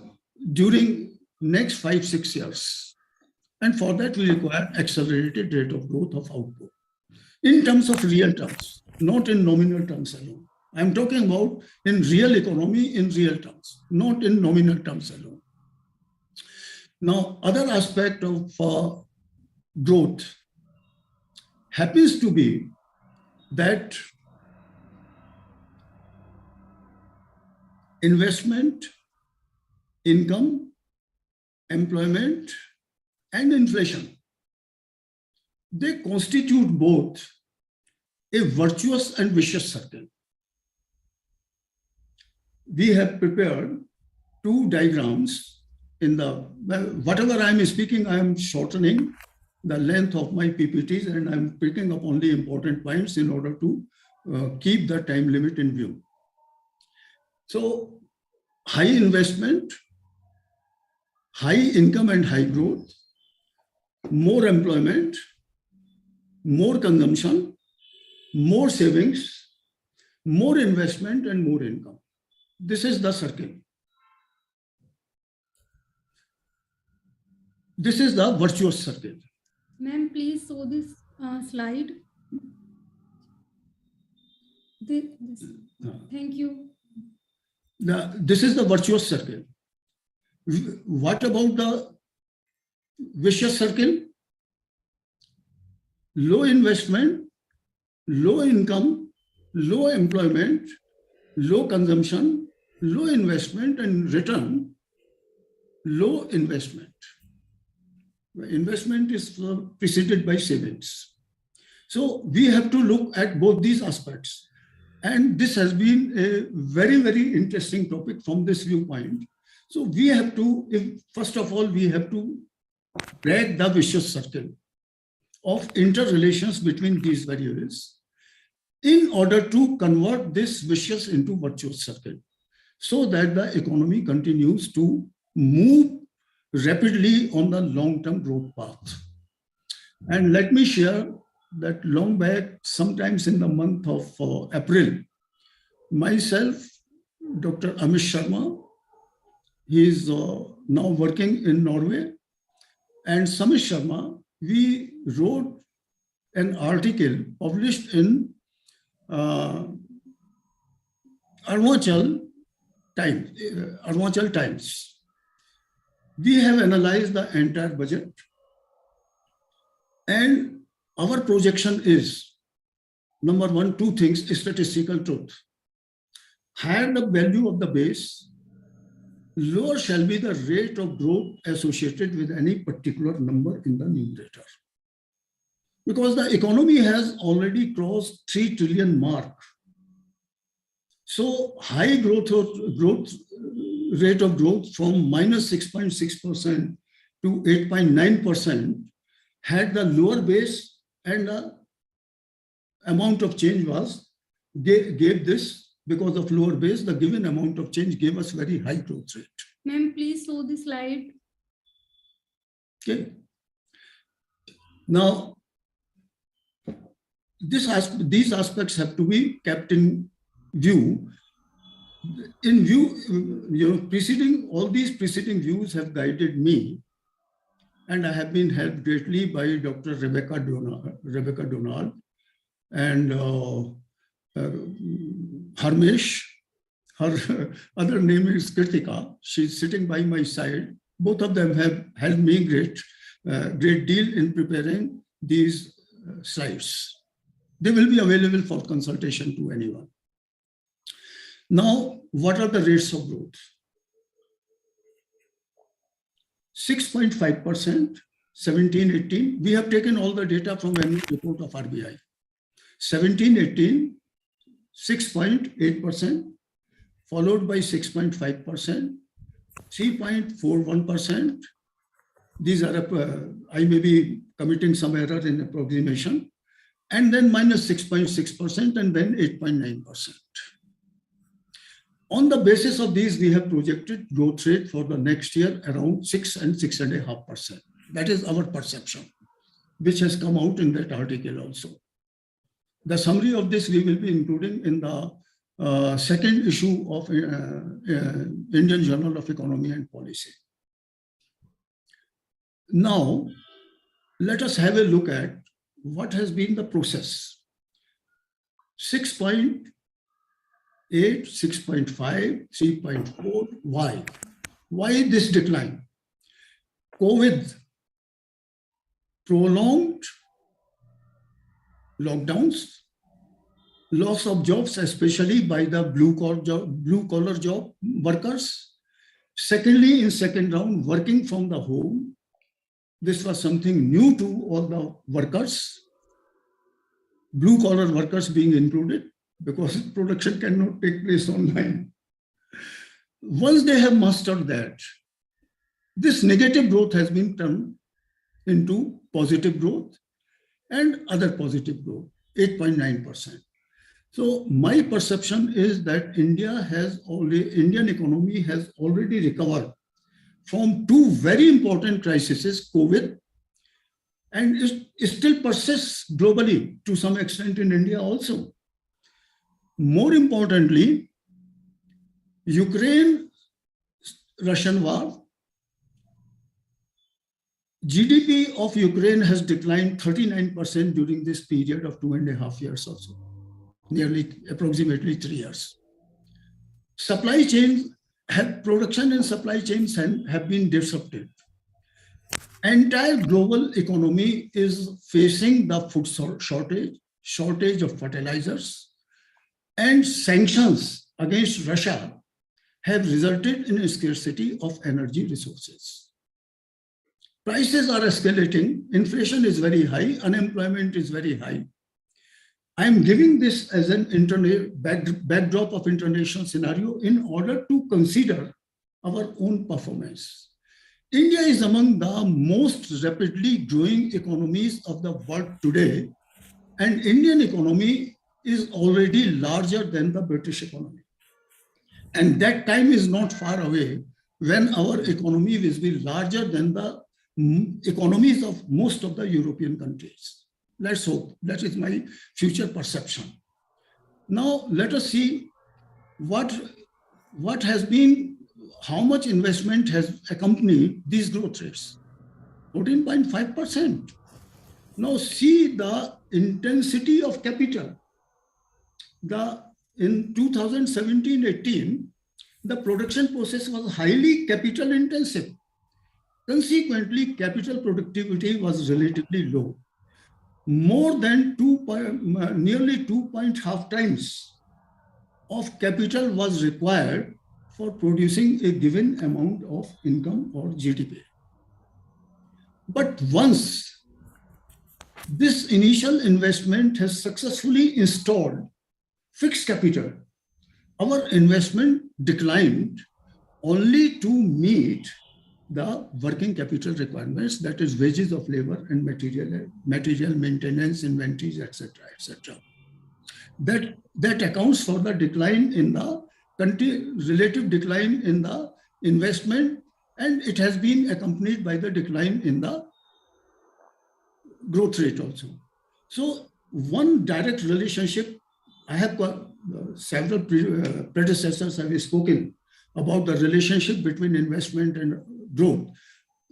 during next 5-6 years. And for that, we require accelerated rate of growth of output. In terms of real terms, not in nominal terms alone. I'm talking about in real economy, in real terms, not in nominal terms alone. Now, other aspect of growth happens to be that investment, income, employment, and inflation, they constitute both a virtuous and vicious circle. We have prepared 2 diagrams. In the, whatever I am speaking, I am shortening the length of my PPTs and I'm picking up only important points in order to keep the time limit in view. So high investment, high income and high growth, more employment, more consumption, more savings, more investment and more income. This is the circle. This is the virtuous circle. Ma'am, please show this slide. Thank you. This is the virtuous circle. What about the vicious circle? Low investment, low income, low employment, low consumption, low investment and return, low investment. Investment is preceded by savings. So we have to look at both these aspects. And this has been a very, very interesting topic from this viewpoint. So we have to, first of all, we have to break the vicious circle of interrelations between these variables in order to convert this vicious into virtuous circle, so that the economy continues to move rapidly on the long-term growth path. And let me share that long back, sometimes in the month of April, myself, Dr. Amit Sharma, he is now working in Norway, and Samit Sharma, we wrote an article published in Arunachal Times. We have analyzed the entire budget, and our projection is, number one, two things: statistical truth. Higher the value of the base, lower shall be the rate of growth associated with any particular number in the numerator. Because the economy has already crossed 3 trillion mark. So high rate of growth from minus 6.6% to 8.9% had the lower base, and the amount of change gave this. Because of lower base, the given amount of change gave us very high growth rate. Ma'am, please show the slide. Okay. Now, these aspects have to be kept in view. All these preceding views have guided me, and I have been helped greatly by Dr. Rebecca Donald and Harmesh. Her other name is Kritika. She's sitting by my side. Both of them have helped me great deal in preparing these slides. They will be available for consultation to anyone. Now, what are the rates of growth? 6.5%, 17-18. We have taken all the data from annual report of RBI. 17-18, 6.8%, followed by 6.5%, 3.41%. These are, I may be committing some error in approximation, and then minus 6.6%, and then 8.9%. On the basis of these, we have projected growth rate for the next year around 6 and 6.5%. That is our perception, which has come out in that article also. The summary of this we will be including in the second issue of Indian Journal of Economy and Policy. Now, let us have a look at what has been the process. 6.8, 6.5, 3.4, why? Why this decline? COVID, prolonged lockdowns, loss of jobs, especially by the blue-collar job workers. Secondly, in second round, working from the home. This was something new to all the workers, blue-collar workers being included, because production cannot take place online. Once they have mastered that, this negative growth has been turned into positive growth and other positive growth, 8.9%. So my perception is that Indian economy has already recovered from two very important crises, COVID, and it still persists globally to some extent in India also. More importantly, Ukraine-Russian war, GDP of Ukraine has declined 39% during this period of 2.5 years or so, approximately 3 years. Supply chains production and supply chains have been disrupted. Entire global economy is facing the food shortage of fertilizers, and sanctions against Russia have resulted in a scarcity of energy resources. Prices are escalating, inflation is very high, unemployment is very high. I am giving this as an backdrop of international scenario in order to consider our own performance. India is among the most rapidly growing economies of the world today, and Indian economy is already larger than the British economy. And that time is not far away when our economy will be larger than the economies of most of the European countries. Let's hope. That is my future perception. Now, let us see what has been, how much investment has accompanied these growth rates. 14.5%. Now, see the intensity of capital. In 2017-18, the production process was highly capital intensive. Consequently, capital productivity was relatively low. More than nearly 2.5 times of capital was required for producing a given amount of income or GDP. But once this initial investment has successfully installed fixed capital, our investment declined only to meet the working capital requirements, that is wages of labor and material maintenance, inventories, etc., etc. That accounts for the decline in the relative decline in the investment, and it has been accompanied by the decline in the growth rate also. So one direct relationship, I have several predecessors have spoken about the relationship between investment and growth.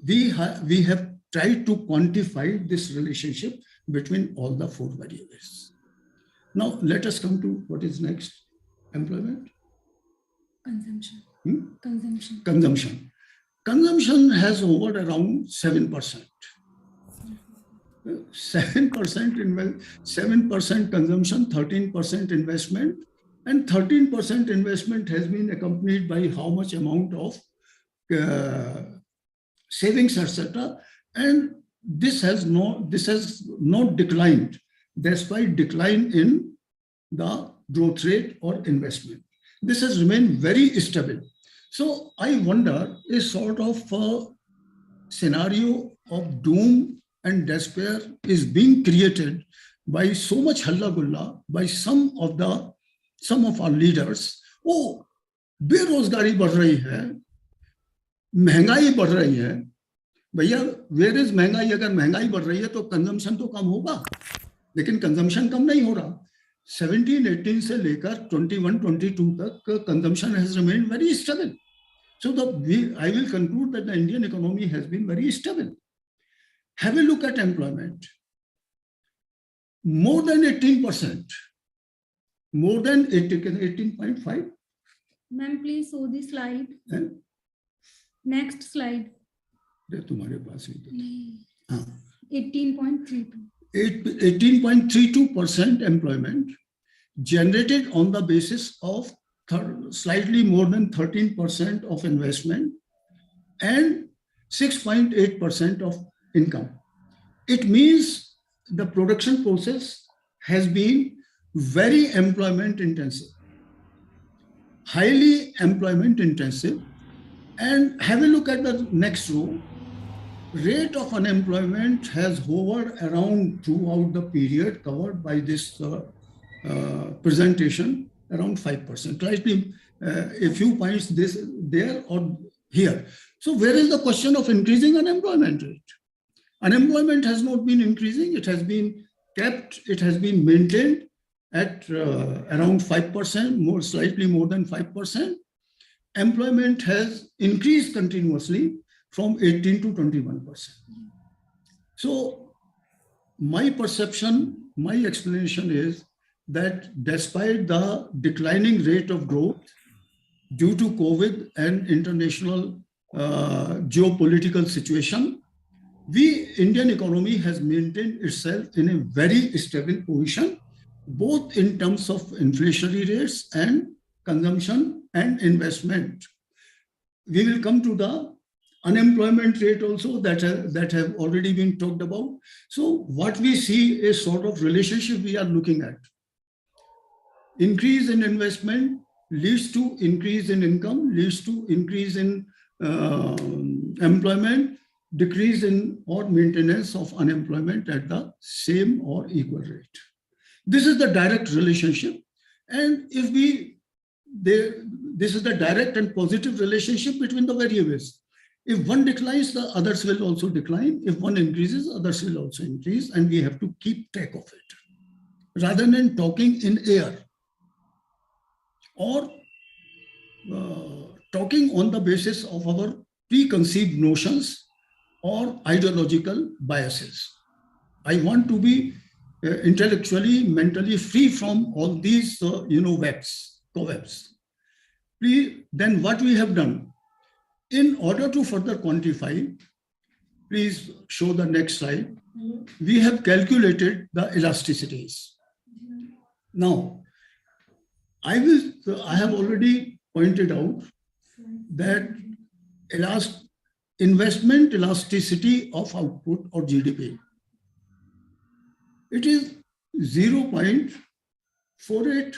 We have tried to quantify this relationship between all the four variables. Now let us come to what is next. Employment. Consumption. Consumption has hovered around 7%. 7% consumption, 13% investment, and 13% investment has been accompanied by how much amount of savings, etc. And this has not declined despite decline in the growth rate or investment. This has remained very stable. So I wonder, a sort of scenario of doom and despair is being created by so much halla gulla by some of our leaders. Oh, बेरोजगारी बढ़ रही है, महंगाई बढ़ रही है. भैया, where is महंगाई? अगर महंगाई बढ़ रही है तो कंजम्पशन तो कम होगा, लेकिन कंजम्पशन कम नहीं हो रहा. 17-18 से लेकर 21-22 तक consumption has remained very stable. So I will conclude that the Indian economy has been very stable. Have a look at employment. More than 18%. More than 18.5. Ma'am, please show the slide. Next slide. 18.32. 18.32% employment generated on the basis of slightly more than 13% of investment and 6.8% of income. It means the production process has been very employment intensive, highly employment intensive. And have a look at the next row. Rate of unemployment has hovered around throughout the period covered by this presentation around 5%, slightly a few points this there or here. So where is the question of increasing unemployment rate? Unemployment has not been increasing. It has been kept, it has been maintained at around 5%, more slightly more than 5%. Employment has increased continuously from 18 to 21%. So my perception, my explanation is that despite the declining rate of growth due to COVID and international geopolitical situation, Indian economy has maintained itself in a very stable position, both in terms of inflationary rates and consumption and investment. We will come to the unemployment rate also that have already been talked about. So what we see is sort of relationship we are looking at. Increase in investment leads to increase in income, leads to increase in employment, decrease in or maintenance of unemployment at the same or equal rate. This is the direct relationship. And if this is the direct and positive relationship between the variables. If one declines, the others will also decline. If one increases, others will also increase. And we have to keep track of it. Rather than talking in air or talking on the basis of our preconceived notions or ideological biases. I want to be intellectually, mentally free from all these, cobwebs. Please, then what we have done, in order to further quantify, please show the next slide. We have calculated the elasticities. Now, I have already pointed out that investment elasticity of output or GDP. It is 0.48.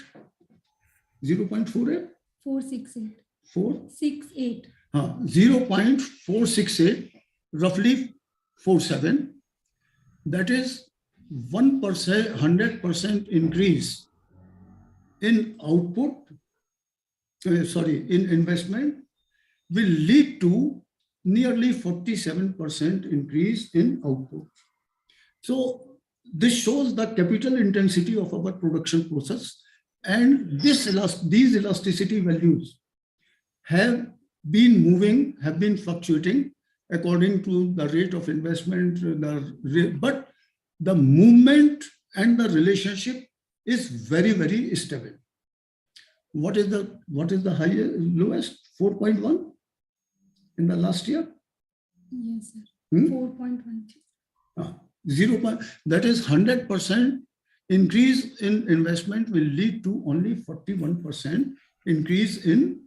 0.48? 468. 468. 0.468, roughly 47. That is 1%, 100% increase in output, in investment will lead to nearly 47% increase in output. So this shows the capital intensity of our production process, and these elasticity values have been moving, have been fluctuating according to the rate of investment, but the movement and the relationship is very, very stable. What is the highest, lowest? 4.1 in the last year? Yes, sir. 4.1. 0. That is 100% increase in investment will lead to only 41% increase in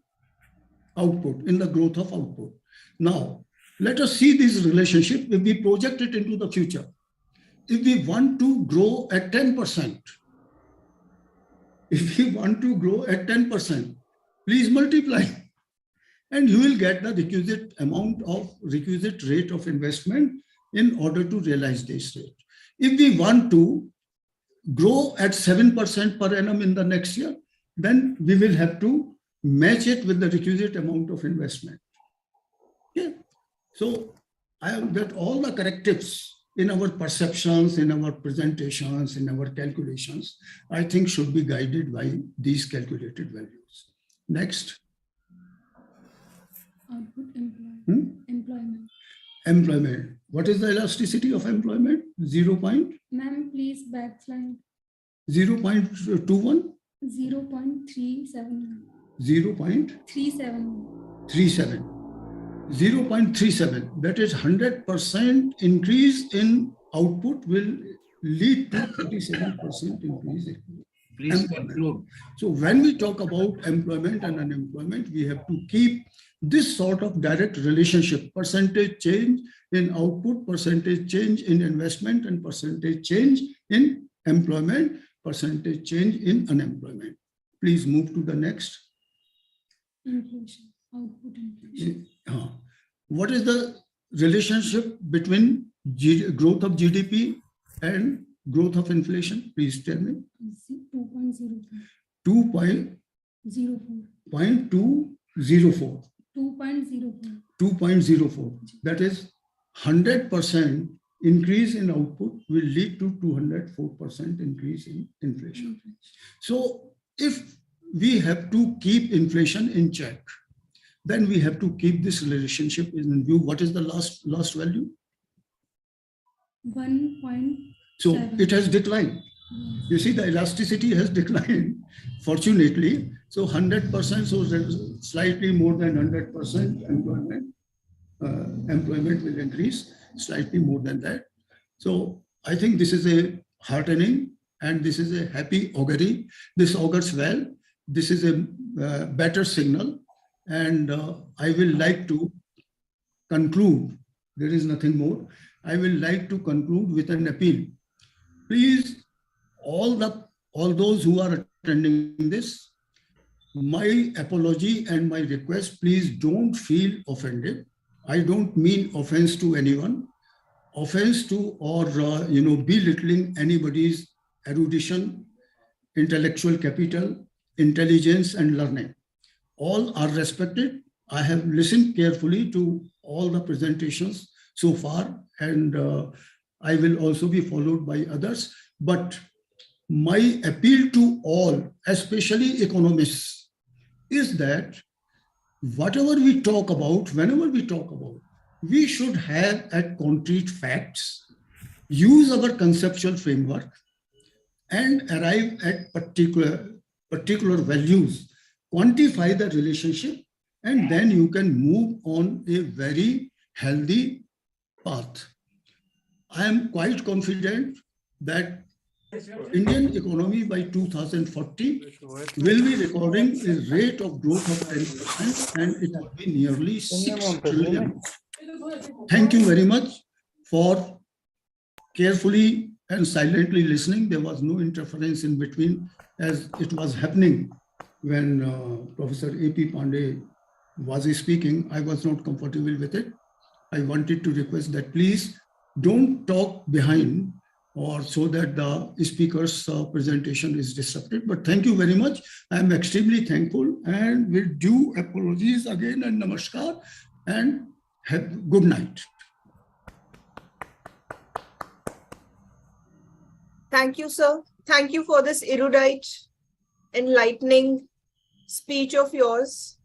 output, in the growth of output. Now, let us see this relationship if we project it into the future. If we want to grow at 10%, please multiply and you will get the requisite rate of investment in order to realize this rate. If we want to grow at 7% per annum in the next year, then we will have to match it with the requisite amount of investment. Okay. So I have got all the correctives in our perceptions, in our presentations, in our calculations, I think should be guided by these calculated values. Next. Output employment. Employment. What is the elasticity of employment? 0. Ma'am, please backslide. 0.21? 0.371. 0.37. 0.37. That is 100% increase in output will lead to 37% increase in Please conclude. So when we talk about employment and unemployment, we have to keep this sort of direct relationship, percentage change in output, percentage change in investment, and percentage change in employment, percentage change in unemployment. Please move to the next. Inflation, output inflation. What is the relationship between growth of GDP and growth of inflation? Please tell me. 2.04. 2.204. 2.04. That is 100% increase in output will lead to 204% increase in inflation. So if we have to keep inflation in check, then we have to keep this relationship in view. What is the last value? 1.7. So it has declined. You see, the elasticity has declined, fortunately. So 100%, so slightly more than 100% employment will increase, slightly more than that. So I think this is a heartening and this is a happy augury. This augurs well. This is a better signal. And I will like to conclude, there is nothing more. I will like to conclude with an appeal. Please, all those who are attending this, my apology and my request, please don't feel offended. I don't mean offense to anyone, offense to or belittling anybody's erudition, intellectual capital, intelligence and learning. All are respected. I have listened carefully to all the presentations so far, and I will also be followed by others. But my appeal to all, especially economists, is that whatever we talk about, whenever we talk about, we should have at concrete facts, use our conceptual framework, and arrive at particular values, quantify the relationship, and then you can move on a very healthy path. I am quite confident that Indian economy by 2040 will be recording a rate of growth of 10%, and it will be nearly 6 trillion. Thank you very much for carefully and silently listening. There was no interference in between as it was happening when Professor A.P. Pandey was speaking. I was not comfortable with it. I wanted to request that please don't talk behind or so that the speaker's presentation is disrupted. But thank you very much. I am extremely thankful and with due apologies again and namaskar and have good night. Thank you, sir. Thank you for this erudite, enlightening speech of yours.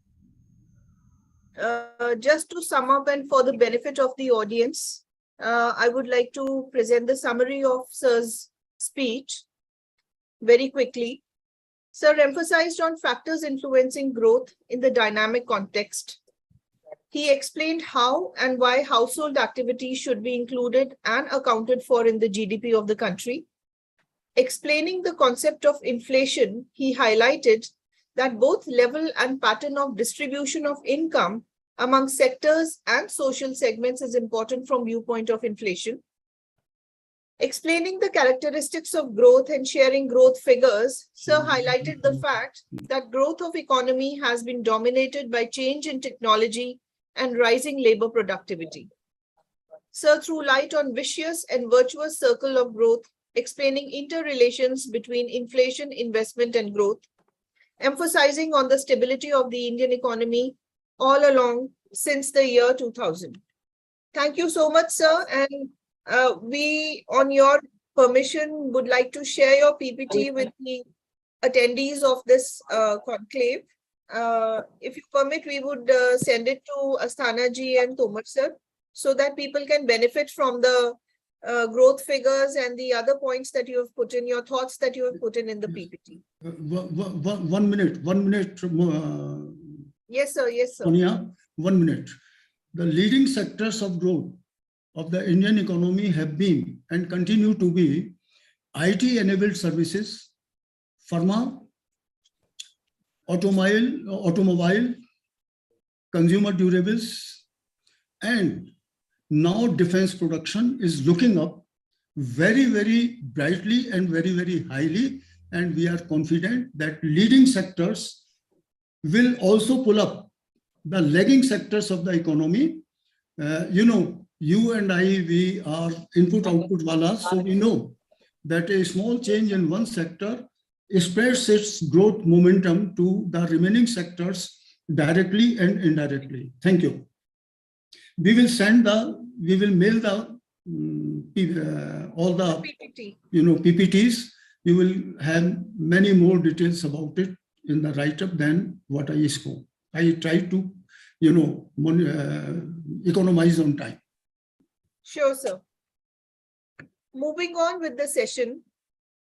Just to sum up and for the benefit of the audience, I would like to present the summary of Sir's speech very quickly. Sir emphasized on factors influencing growth in the dynamic context. He explained how and why household activities should be included and accounted for in the GDP of the country. Explaining the concept of inflation, he highlighted that both level and pattern of distribution of income among sectors and social segments is important from viewpoint of inflation. Explaining the characteristics of growth and sharing growth figures, Sir highlighted the fact that growth of economy has been dominated by change in technology and rising labor productivity. Sir threw light on vicious and virtuous circle of growth, explaining interrelations between inflation, investment, and growth, emphasizing on the stability of the Indian economy all along since the year 2000. Thank you so much, sir. And we, on your permission, would like to share your PPT with the attendees of this conclave. If you permit, we would send it to Asthana ji and Tomar sir, so that people can benefit from the growth figures and the other points that you have put in, your thoughts that you have put in the PPT. 1 minute. Yes, sir. Yes, sir. Sonia, 1 minute. The leading sectors of growth of the Indian economy have been and continue to be IT-enabled services, pharma, automobile, consumer durables, and now defense production is looking up very, very brightly and very, very highly. And we are confident that leading sectors will also pull up the lagging sectors of the economy. You and I, we are input-output wala, so we know that a small change in one sector spreads its growth momentum to the remaining sectors directly and indirectly. Thank you. We will mail the all the PPT. PPTs. You will have many more details about it in the write-up than what I spoke. I try to, economize on time. Sure, sir. Moving on with the session,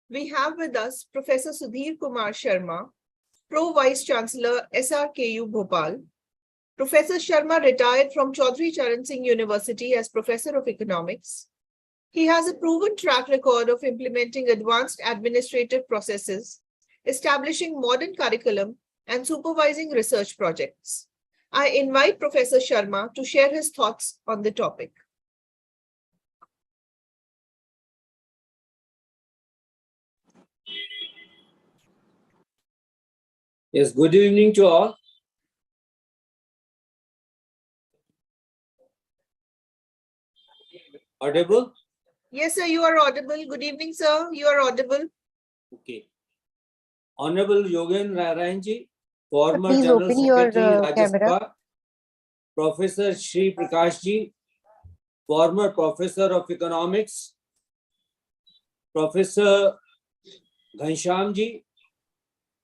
we have with us Professor Sudhir Kumar Sharma, Pro Vice Chancellor, SRKU Bhopal. Professor Sharma retired from Chaudhry Charan Singh University as Professor of Economics. He has a proven track record of implementing advanced administrative processes, establishing modern curriculum, and supervising research projects. I invite Professor Sharma to share his thoughts on the topic. Yes, good evening to all. Audible? Yes, sir, you are audible. Good evening, sir. You are audible. Okay. Honorable Yogen Narayan ji, former Please General open your Secretary, Rajya camera. Sabha, Professor Shri Prakash ji, former Professor of Economics, Professor Ghanshyam ji,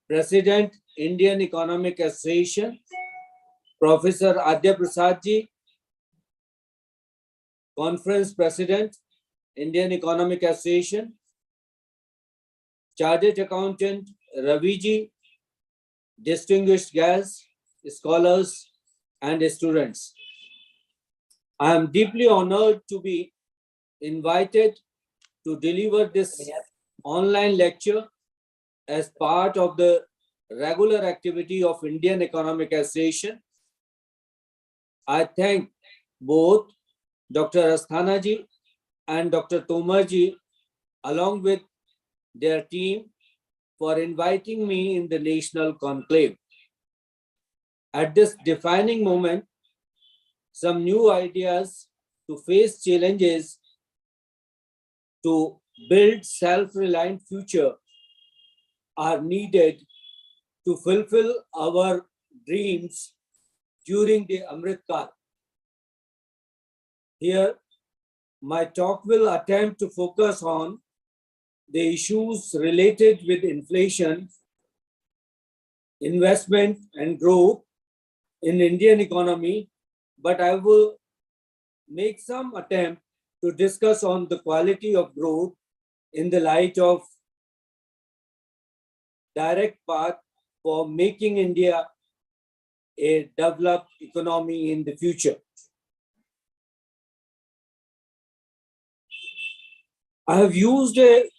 President, Indian Economic Association, Professor Adya Prasad ji, Conference President, Indian Economic Association, Chartered Accountant Ravi ji, distinguished guests, scholars, and students. I am deeply honored to be invited to deliver this online lecture as part of the regular activity of Indian Economic Association. I thank both Dr. Asthana ji and Dr. Tomar ji, along with their team, for inviting me in the National Conclave. At this defining moment, some new ideas to face challenges to build self-reliant future are needed to fulfill our dreams during the Amrit Kal. Here, my talk will attempt to focus on the issues related with inflation, investment and growth in Indian economy, but I will make some attempt to discuss on the quality of growth in the light of direct path for making India a developed economy in the future. I have used a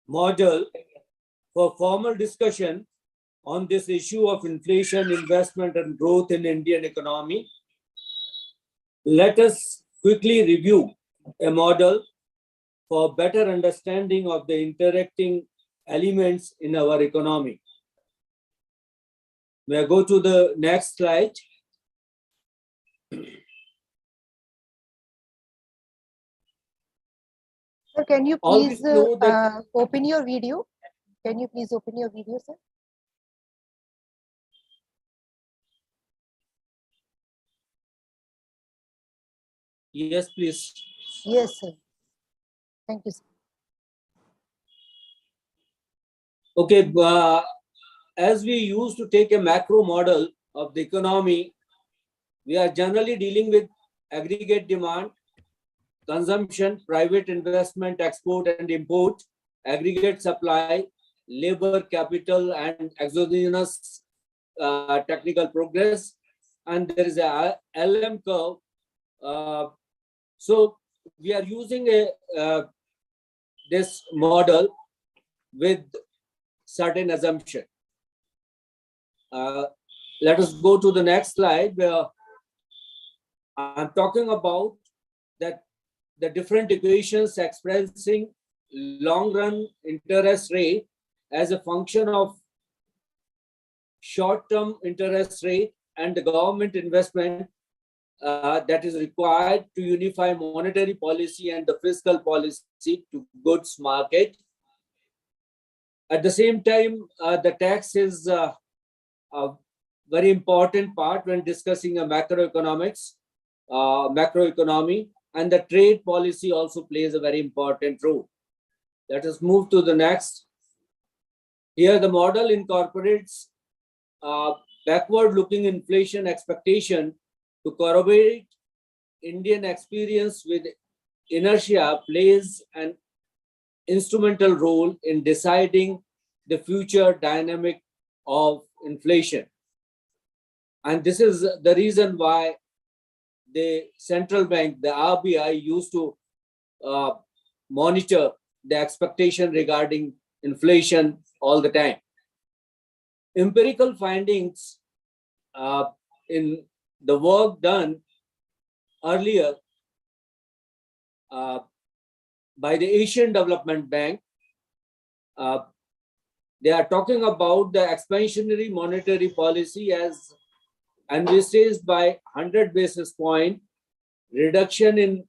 model for formal discussion on this issue of inflation, investment, and growth in Indian economy. Let us quickly review a model for better understanding of the interacting elements in our economy. May I go to the next slide? Sir, can you All we please know that open your video? Can you please open your video, sir? yes, please. Yes, sir. Thank you, sir. Okay, as we used to take a macro model of the economy, we are generally dealing with aggregate demand, consumption, private investment, export and import, aggregate supply, labor, capital, and exogenous technical progress. And there is a LM curve. So we are using this model with certain assumption. Let us go to the next slide, where I'm talking about that the different equations expressing long-run interest rate as a function of short-term interest rate and the government investment that is required to unify monetary policy and the fiscal policy to goods market. At the same time, the tax is a very important part when discussing a macroeconomy, and the trade policy also plays a very important role. Let us move to the next. Here, the model incorporates backward-looking inflation expectation to corroborate Indian experience with inertia plays an instrumental role in deciding the future dynamic of inflation. And this is the reason why the central bank, the RBI, used to monitor the expectation regarding inflation all the time. Empirical findings in the work done earlier by the Asian Development Bank, they are talking about the expansionary monetary policy as envisaged by 100 basis point reduction in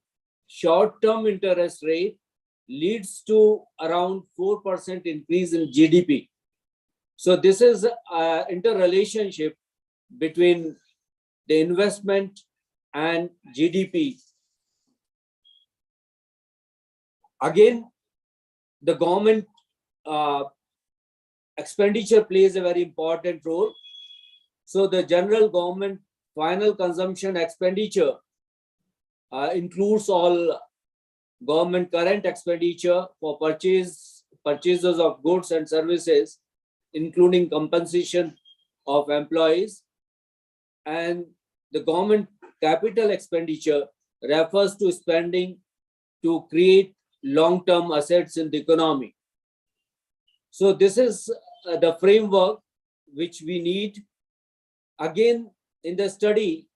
short-term interest rate leads to around 4% increase in GDP. So this is an interrelationship between the investment and GDP. Again, the government expenditure plays a very important role. So the general government final consumption expenditure includes all government current expenditure for purchases of goods and services, including compensation of employees, and the government capital expenditure refers to spending to create long-term assets in the economy. So this is the framework which we need. Again, in the study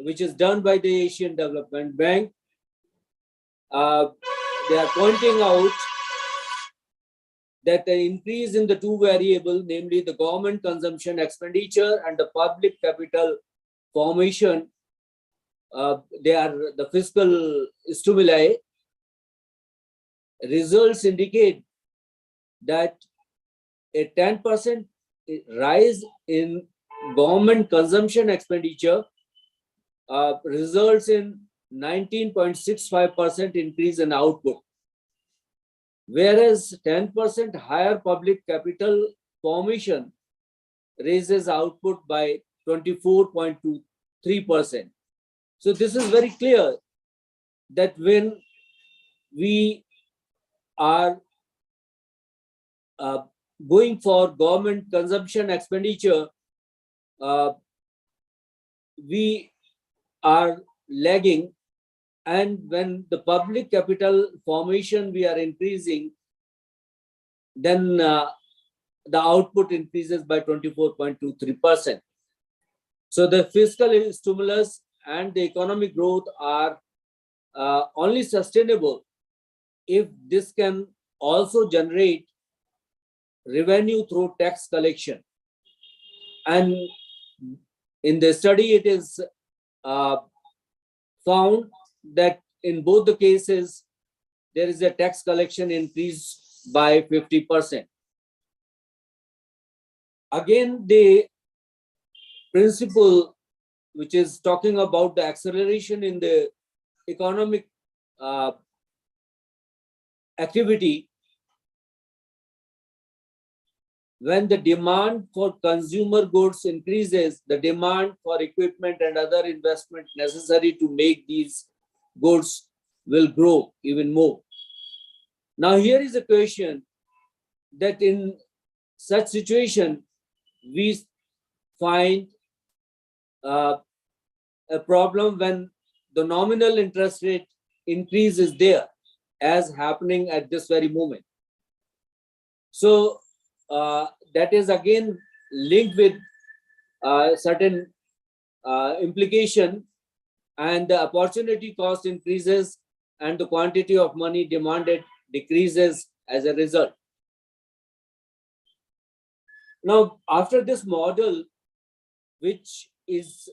which is done by the Asian Development Bank, they are pointing out that the increase in the two variables, namely the government consumption expenditure and the public capital formation, they are the fiscal stimuli. Results indicate that a 10% rise in government consumption expenditure results in 19.65% increase in output, whereas 10% higher public capital formation raises output by 24.23%. So this is very clear that when we are going for government consumption expenditure, we are lagging, and when the public capital formation we are increasing, then the output increases by 24.23%. So the fiscal stimulus and the economic growth are only sustainable if this can also generate revenue through tax collection. And in the study, it is found that in both the cases, there is a tax collection increase by 50%. Again, the principle which is talking about the acceleration in the economic activity, when the demand for consumer goods increases, the demand for equipment and other investment necessary to make these goods will grow even more. Now, here is a question that in such situation, we find a problem when the nominal interest rate increase is there, as happening at this very moment. So that is again linked with certain implication, and the opportunity cost increases and the quantity of money demanded decreases as a result. Now, after this model, which is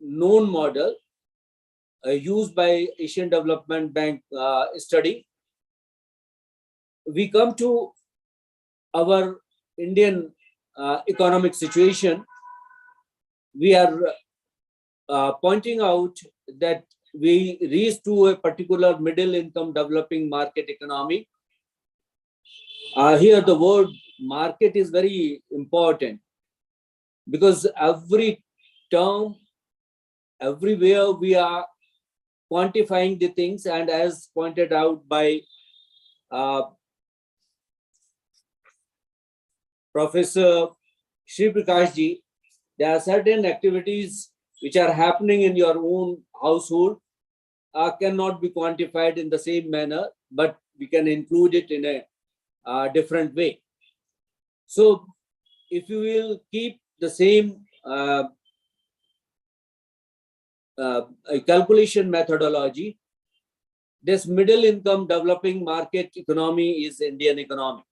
known model used by Asian Development Bank study. We come to our Indian economic situation. We are pointing out that we reach to a particular middle income developing market economy. Here the word market is very important, because every term, everywhere we are quantifying the things, and as pointed out by Professor Shri Prakash ji, there are certain activities which are happening in your own household cannot be quantified in the same manner, but we can include it in a different way. So if you will keep the same calculation methodology, this middle income developing market economy is Indian economy.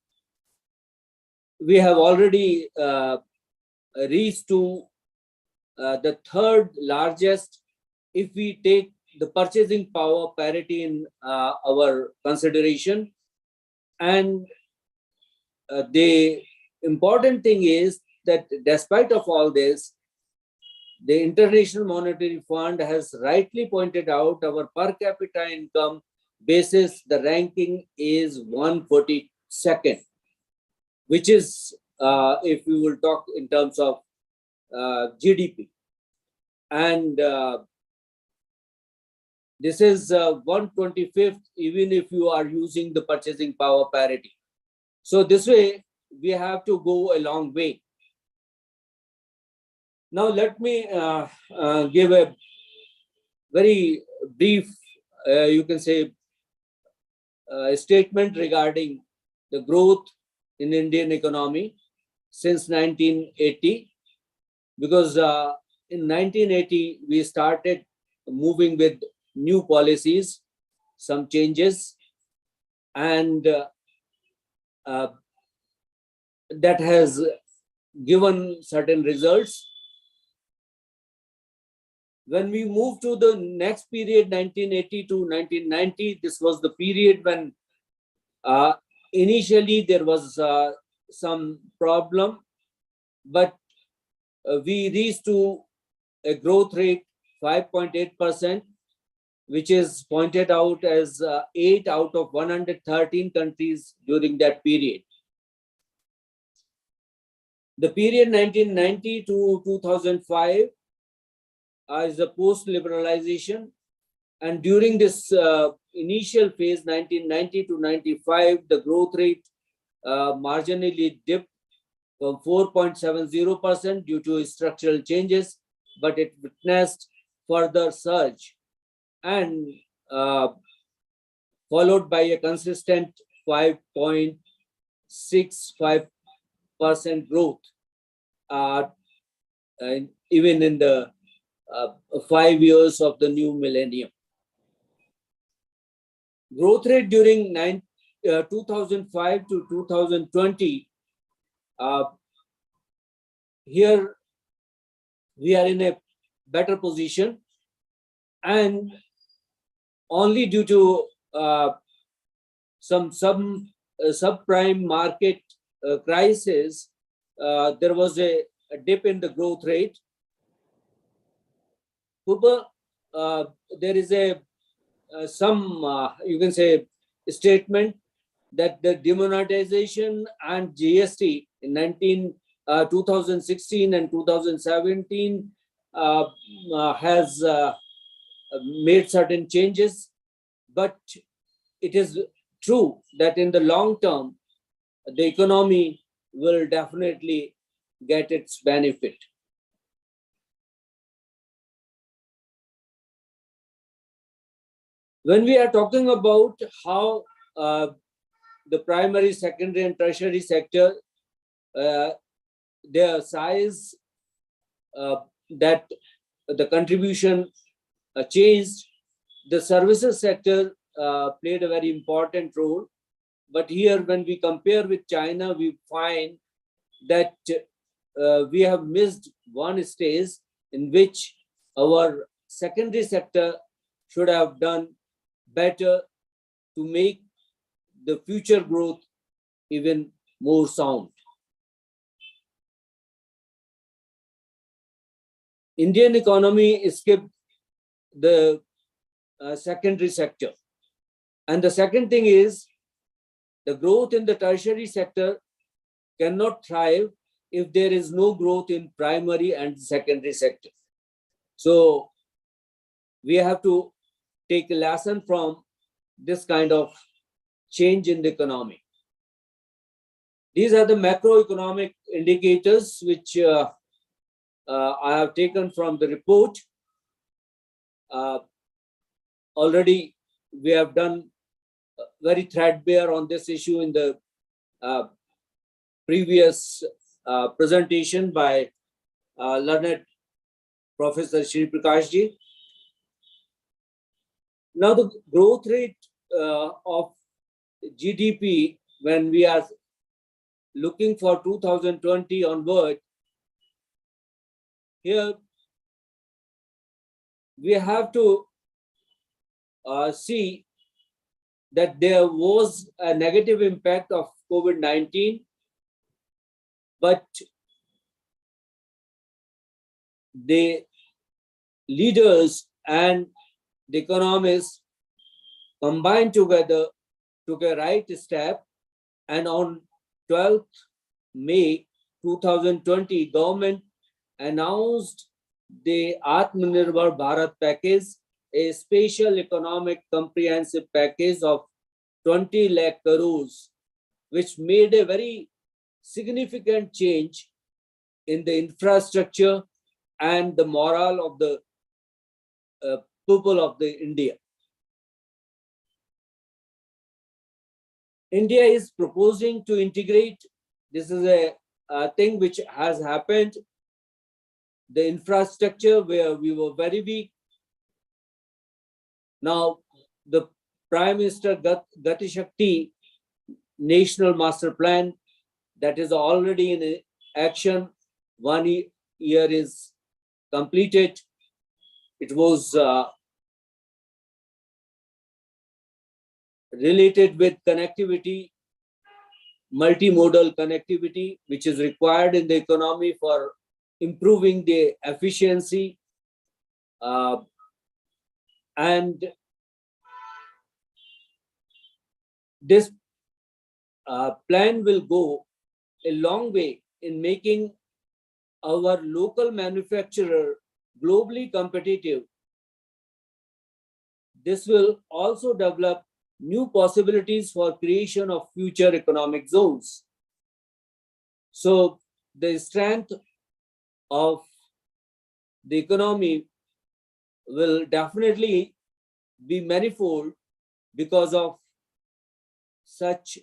We have already reached to the third largest if we take the purchasing power parity in our consideration. And the important thing is that despite of all this, the International Monetary Fund has rightly pointed out our per capita income basis, the ranking is 142nd, which is, if we will talk in terms of GDP. And this is 125th, even if you are using the purchasing power parity. So this way, we have to go a long way. Now, let me give a very brief, you can say, statement regarding the growth in Indian economy since 1980. Because in 1980, we started moving with new policies, some changes, and that has given certain results. When we move to the next period, 1980 to 1990, this was the period when initially there was some problem, but we reached to a growth rate 5.8%, which is pointed out as 8 out of 113 countries during that period. The period 1990 to 2005 is a post-liberalization, and during this initial phase, 1990 to 95, the growth rate marginally dipped from 4.70% due to structural changes, but it witnessed further surge and followed by a consistent 5.65% growth, even in the 5 years of the new millennium. Growth rate during 2005 to 2020, here we are in a better position, and only due to some subprime market crisis, there was a dip in the growth rate. There is a you can say statement that the demonetization and GST in 2016 and 2017 has made certain changes, but it is true that in the long term, the economy will definitely get its benefit. When we are talking about how the primary, secondary, and tertiary sector, their size, that the contribution changed, the services sector played a very important role. But here, when we compare with China, we find that we have missed one stage in which our secondary sector should have done better to make the future growth even more sound. Indian economy skipped the secondary sector. And the second thing is the growth in the tertiary sector cannot thrive if there is no growth in primary and secondary sector. So we have to take a lesson from this kind of change in the economy. These are the macroeconomic indicators which I have taken from the report. Already we have done very threadbare on this issue in the previous presentation by learned Professor Shri Prakash ji. Now the growth rate of GDP when we are looking for 2020 onward, here we have to see that there was a negative impact of COVID-19, but the leaders and the economists combined together took a right step, and on 12th May 2020, government announced the Atmanirbhar Bharat package, a special economic comprehensive package of 20 lakh crores, which made a very significant change in the infrastructure and the morale of the people of the India. India is proposing to integrate, this is a thing which has happened, the infrastructure where we were very weak. Now, the Prime Minister Gati Shakti National Master Plan that is already in action, 1 year is completed. It was related with connectivity, multimodal connectivity, which is required in the economy for improving the efficiency, and this plan will go a long way in making our local manufacturer globally competitive. This will also develop new possibilities for creation of future economic zones. So the strength of the economy will definitely be manifold because of such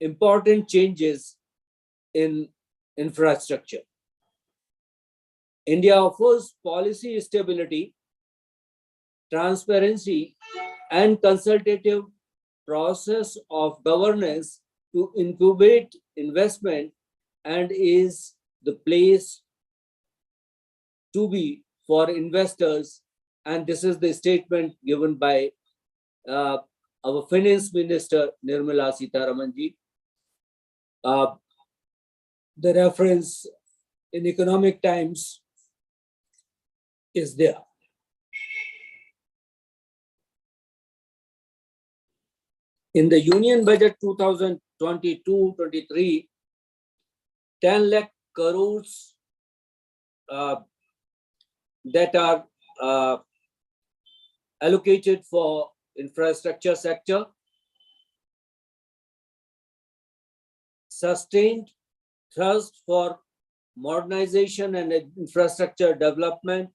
important changes in infrastructure. India offers policy stability, transparency, and consultative process of governance to incubate investment and is the place to be for investors. And this is the statement given by our Finance Minister Nirmala Sitharaman ji. The reference in Economic Times is there. In the Union Budget 2022-23, 10 lakh crores that are allocated for infrastructure sector. Sustained thrust for modernization and infrastructure development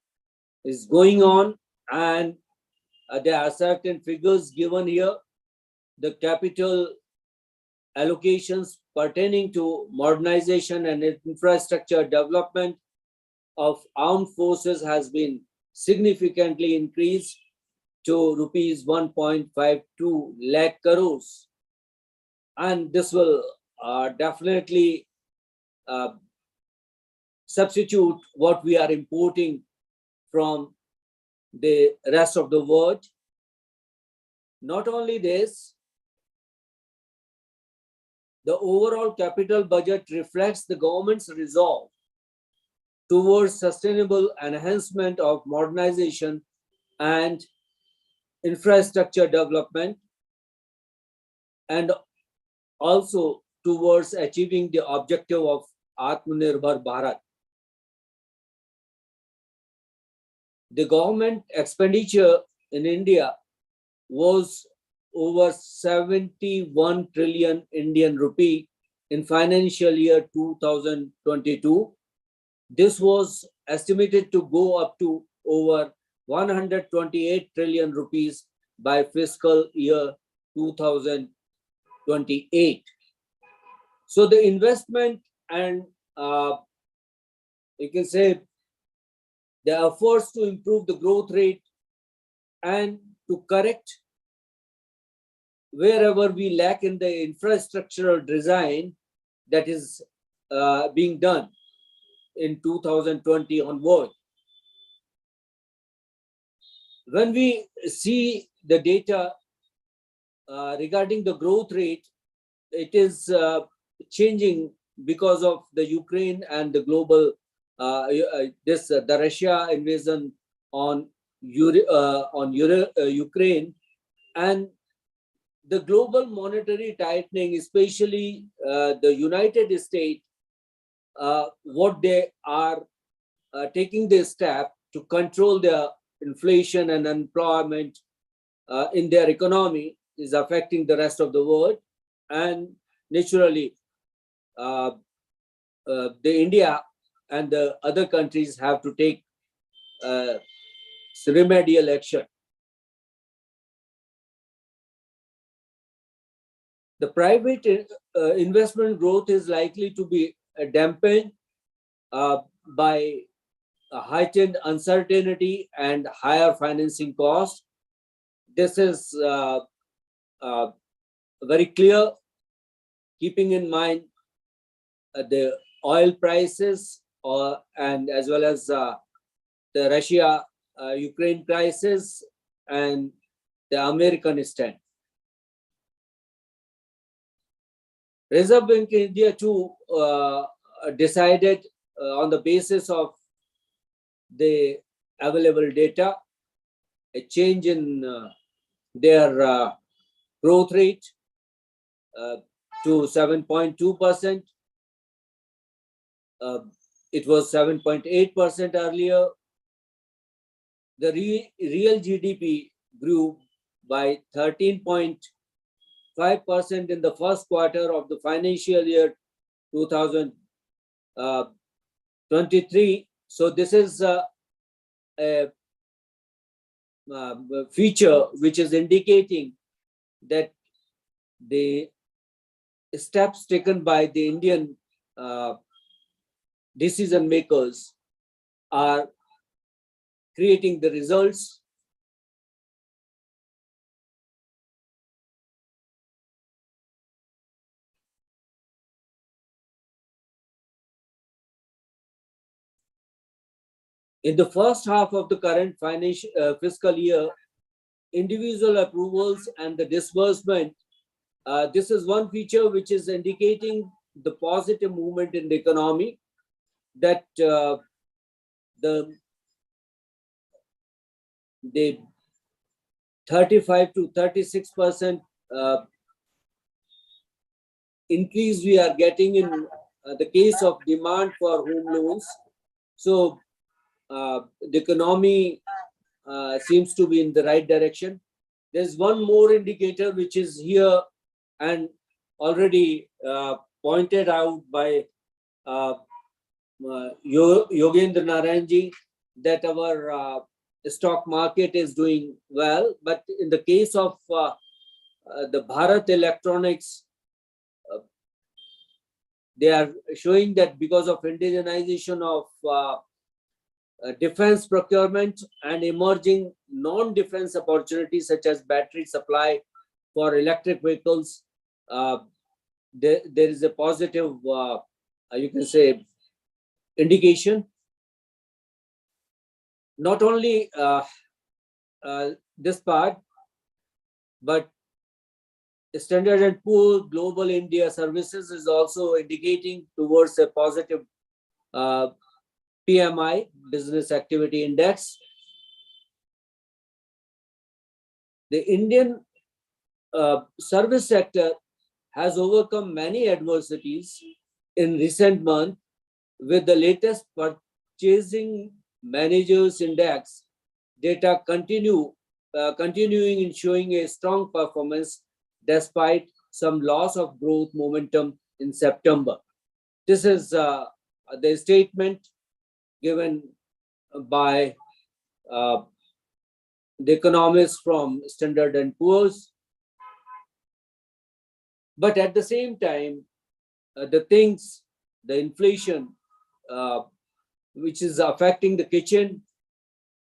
is going on, and there are certain figures given here. The capital allocations pertaining to modernization and infrastructure development of armed forces has been significantly increased to rupees 1.52 lakh crores. And this will definitely substitute what we are importing from the rest of the world. Not only this, the overall capital budget reflects the government's resolve towards sustainable enhancement of modernization and infrastructure development, and also towards achieving the objective of Atmanirbhar Bharat. The government expenditure in India was over 71 trillion Indian rupee in financial year 2022. This was estimated to go up to over 128 trillion rupees by fiscal year 2028. So the investment and you can say the efforts to improve the growth rate and to correct wherever we lack in the infrastructural design that is being done in 2020 onward. When we see the data regarding the growth rate, it is changing because of the Ukraine and the global the Russia invasion on Ukraine, and the global monetary tightening, especially the United States, what they are taking this step to control their inflation and unemployment in their economy is affecting the rest of the world, and naturally the India and the other countries have to take remedial action. The private investment growth is likely to be dampened by a heightened uncertainty and higher financing costs. This is very clear, keeping in mind the oil prices and as well as the Russia-Ukraine crisis and the American stand. Reserve Bank of India too decided on the basis of the available data, a change in their growth rate to 7.2%. It was 7.8% earlier. The real GDP grew by 13.5% in the first quarter of the financial year 2023. So this is a feature which is indicating that the steps taken by the Indian decision makers are creating the results. In the first half of the current fiscal year, individual approvals and the disbursement, this is one feature which is indicating the positive movement in the economy, that the 35 to 36% increase we are getting in the case of demand for home loans. So the economy seems to be in the right direction. There's one more indicator which is here and already pointed out by Yogendra Narayanji, that our stock market is doing well. But in the case of the Bharat Electronics, they are showing that because of indigenization of defense procurement and emerging non-defense opportunities such as battery supply for electric vehicles, there is a positive, you can say, indication. Not only this part, but Standard & Poor's Global India Services is also indicating towards a positive PMI, Business Activity Index. The Indian service sector has overcome many adversities in recent months, with the latest Purchasing Managers Index data continuing in showing a strong performance despite some loss of growth momentum in September. This is the statement given by the economists from Standard & Poor's. But at the same time, the inflation, which is affecting the kitchen,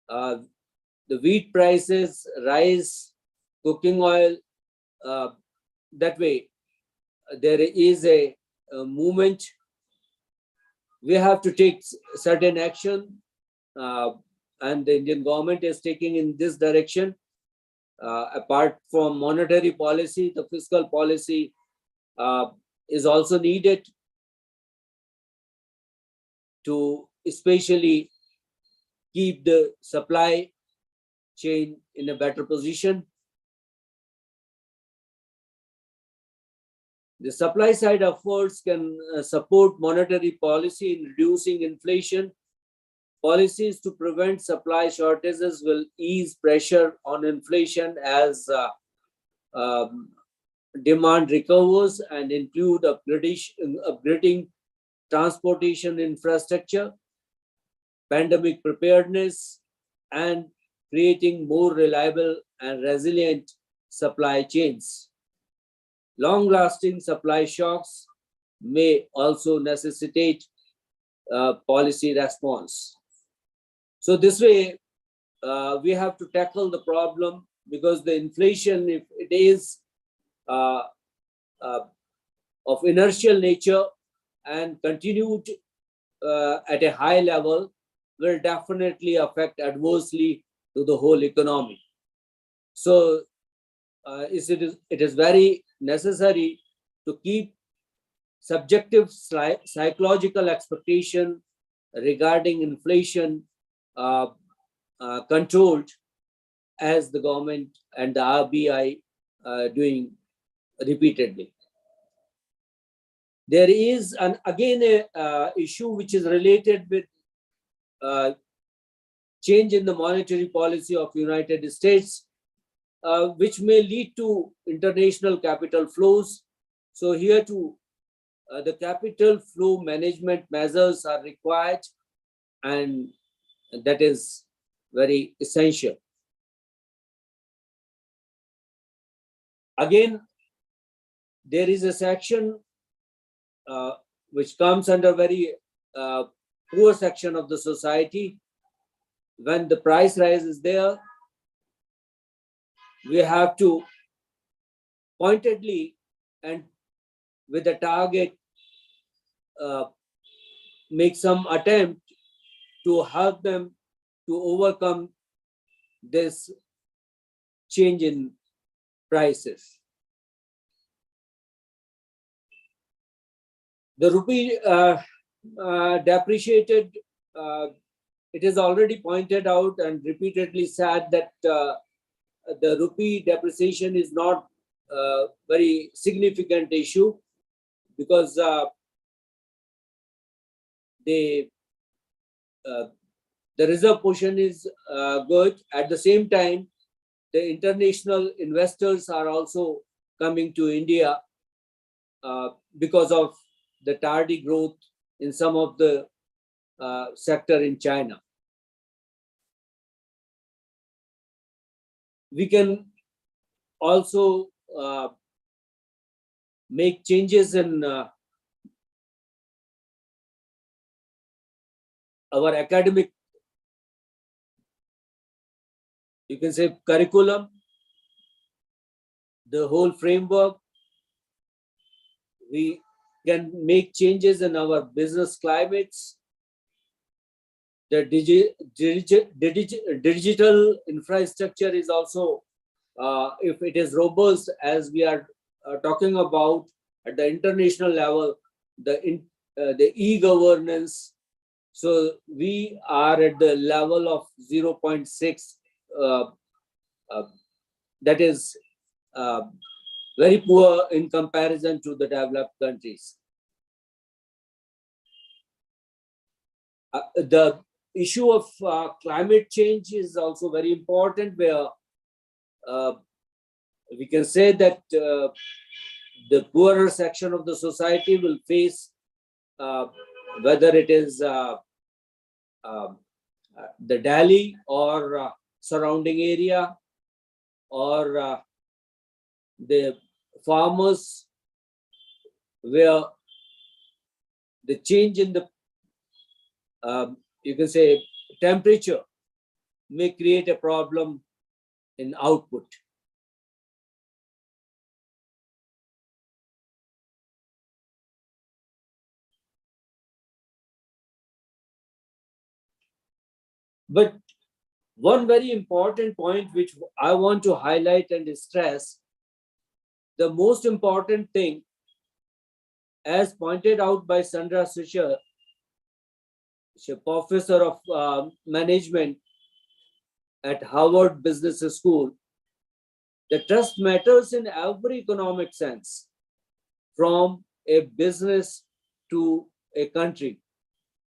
the wheat prices, rice, cooking oil, that way, there is a movement. We have to take certain action, and the Indian government is taking in this direction. Apart from monetary policy, the fiscal policy is also needed to especially keep the supply chain in a better position. The supply side efforts can support monetary policy in reducing inflation. Policies to prevent supply shortages will ease pressure on inflation as demand recovers, and include upgrading transportation infrastructure, pandemic preparedness, and creating more reliable and resilient supply chains. Long-lasting supply shocks may also necessitate policy response. So this way, we have to tackle the problem, because the inflation, if it is of inertial nature and continued at a high level, will definitely affect adversely to the whole economy. So it is very necessary to keep subjective psychological expectation regarding inflation controlled, as the government and the RBI doing repeatedly. There is again a issue which is related with change in the monetary policy of United States, which may lead to international capital flows. So here too, the capital flow management measures are required, and that is very essential. Again, there is a section which comes under very poor section of the society. When the price rise is there, we have to pointedly and with a target make some attempt to help them to overcome this change in prices. The rupee depreciated. It is already pointed out and repeatedly said that the rupee depreciation is not a very significant issue, because the reserve portion is good. At the same time, the international investors are also coming to India because of the tardy growth in some of the sector in China. We can also make changes in our academic, you can say, curriculum, the whole framework. We can make changes in our business climates, The digital infrastructure is also, if it is robust, as we are talking about at the international level, the e-governance. So we are at the level of 0.6. That is very poor in comparison to the developed countries. The issue of climate change is also very important, where we can say that the poorer section of the society will face, whether it is the Delhi or surrounding area, or the farmers, where the change in the you can say temperature may create a problem in output. But one very important point which I want to highlight and stress, the most important thing, as pointed out by Sandra Susher, she's a professor of management at Harvard Business School, the trust matters in every economic sense, from a business to a country.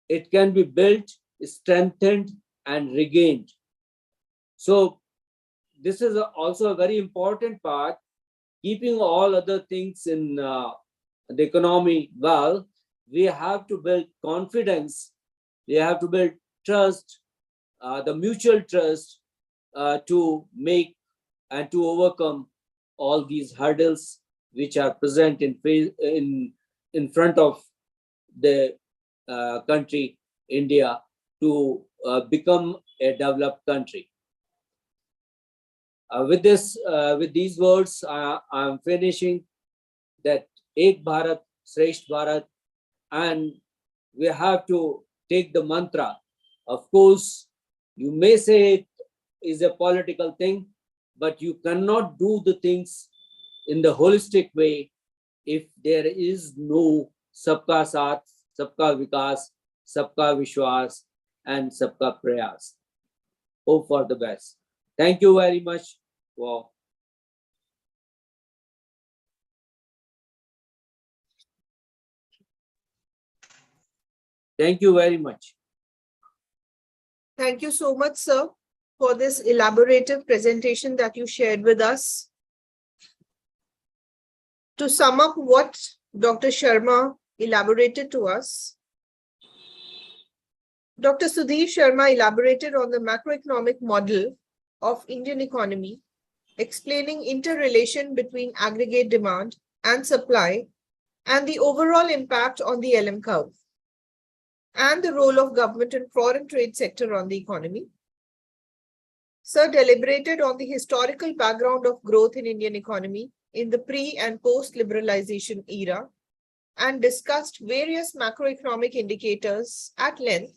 It can be built, strengthened, and regained. So this is also a very important part, keeping all other things in the economy well. We have to build confidence, we have to build trust, the mutual trust, to make and to overcome all these hurdles which are present in front of the country India to become a developed country. With these words, I am finishing that Ek Bharat, Shresth Bharat, and we have to take the mantra. Of course, you may say it is a political thing, but you cannot do the things in the holistic way if there is no Sabka Saath, Sabka Vikas, Sabka Vishwas, and Sabka Prayas. Hope for the best. Thank you very much. Wow. Thank you very much. Thank you so much, sir, for this elaborative presentation that you shared with us. To sum up what Dr. Sharma elaborated to us, Dr. Sudhir Sharma elaborated on the macroeconomic model of Indian economy, explaining interrelation between aggregate demand and supply and the overall impact on the LM curve, and the role of government and foreign trade sector on the economy. Sir deliberated on the historical background of growth in Indian economy in the pre and post liberalization era and discussed various macroeconomic indicators at length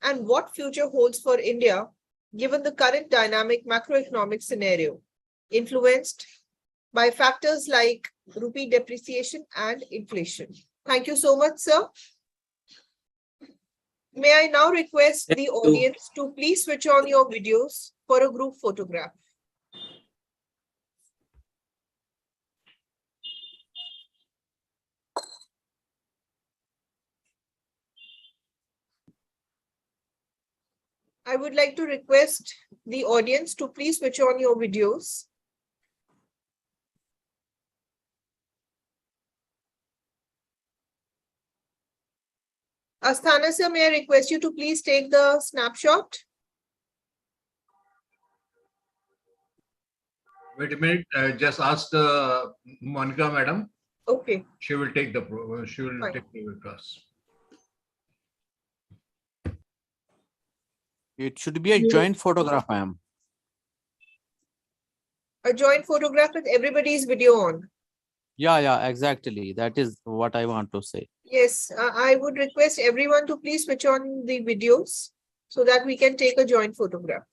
and what future holds for India given the current dynamic macroeconomic scenario influenced by factors like rupee depreciation and inflation. Thank you so much, sir. May I now request the audience to please switch on your videos for a group photograph. I would like to request the audience to please switch on your videos. Asthana sir, may I request you to please take the snapshot? Wait a minute, just ask the Monica madam. Okay. She will take the class. It should be a joint photograph, ma'am. A joint photograph with everybody's video on. Yeah, exactly. That is what I want to say. Yes, I would request everyone to please switch on the videos so that we can take a joint photograph.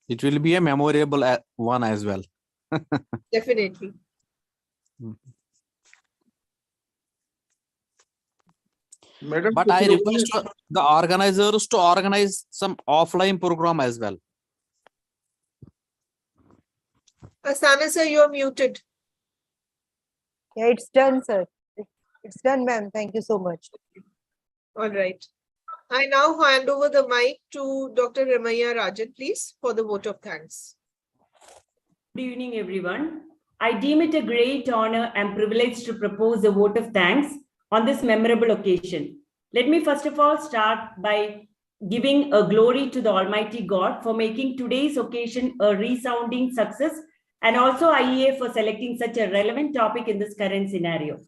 It will be a memorable one as well. Definitely. Madam, But I request the organizers to organize some offline program as well. Asthana sir, you are muted. Yeah, it's done, sir. It's done, ma'am. Thank you so much. All right. I now hand over the mic to Dr. Ramaiah Rajan, please, for the vote of thanks. Good evening, everyone. I deem it a great honor and privilege to propose a vote of thanks on this memorable occasion. Let me first of all start by giving a glory to the Almighty God for making today's occasion a resounding success, and also IEA for selecting such a relevant topic in this current scenario.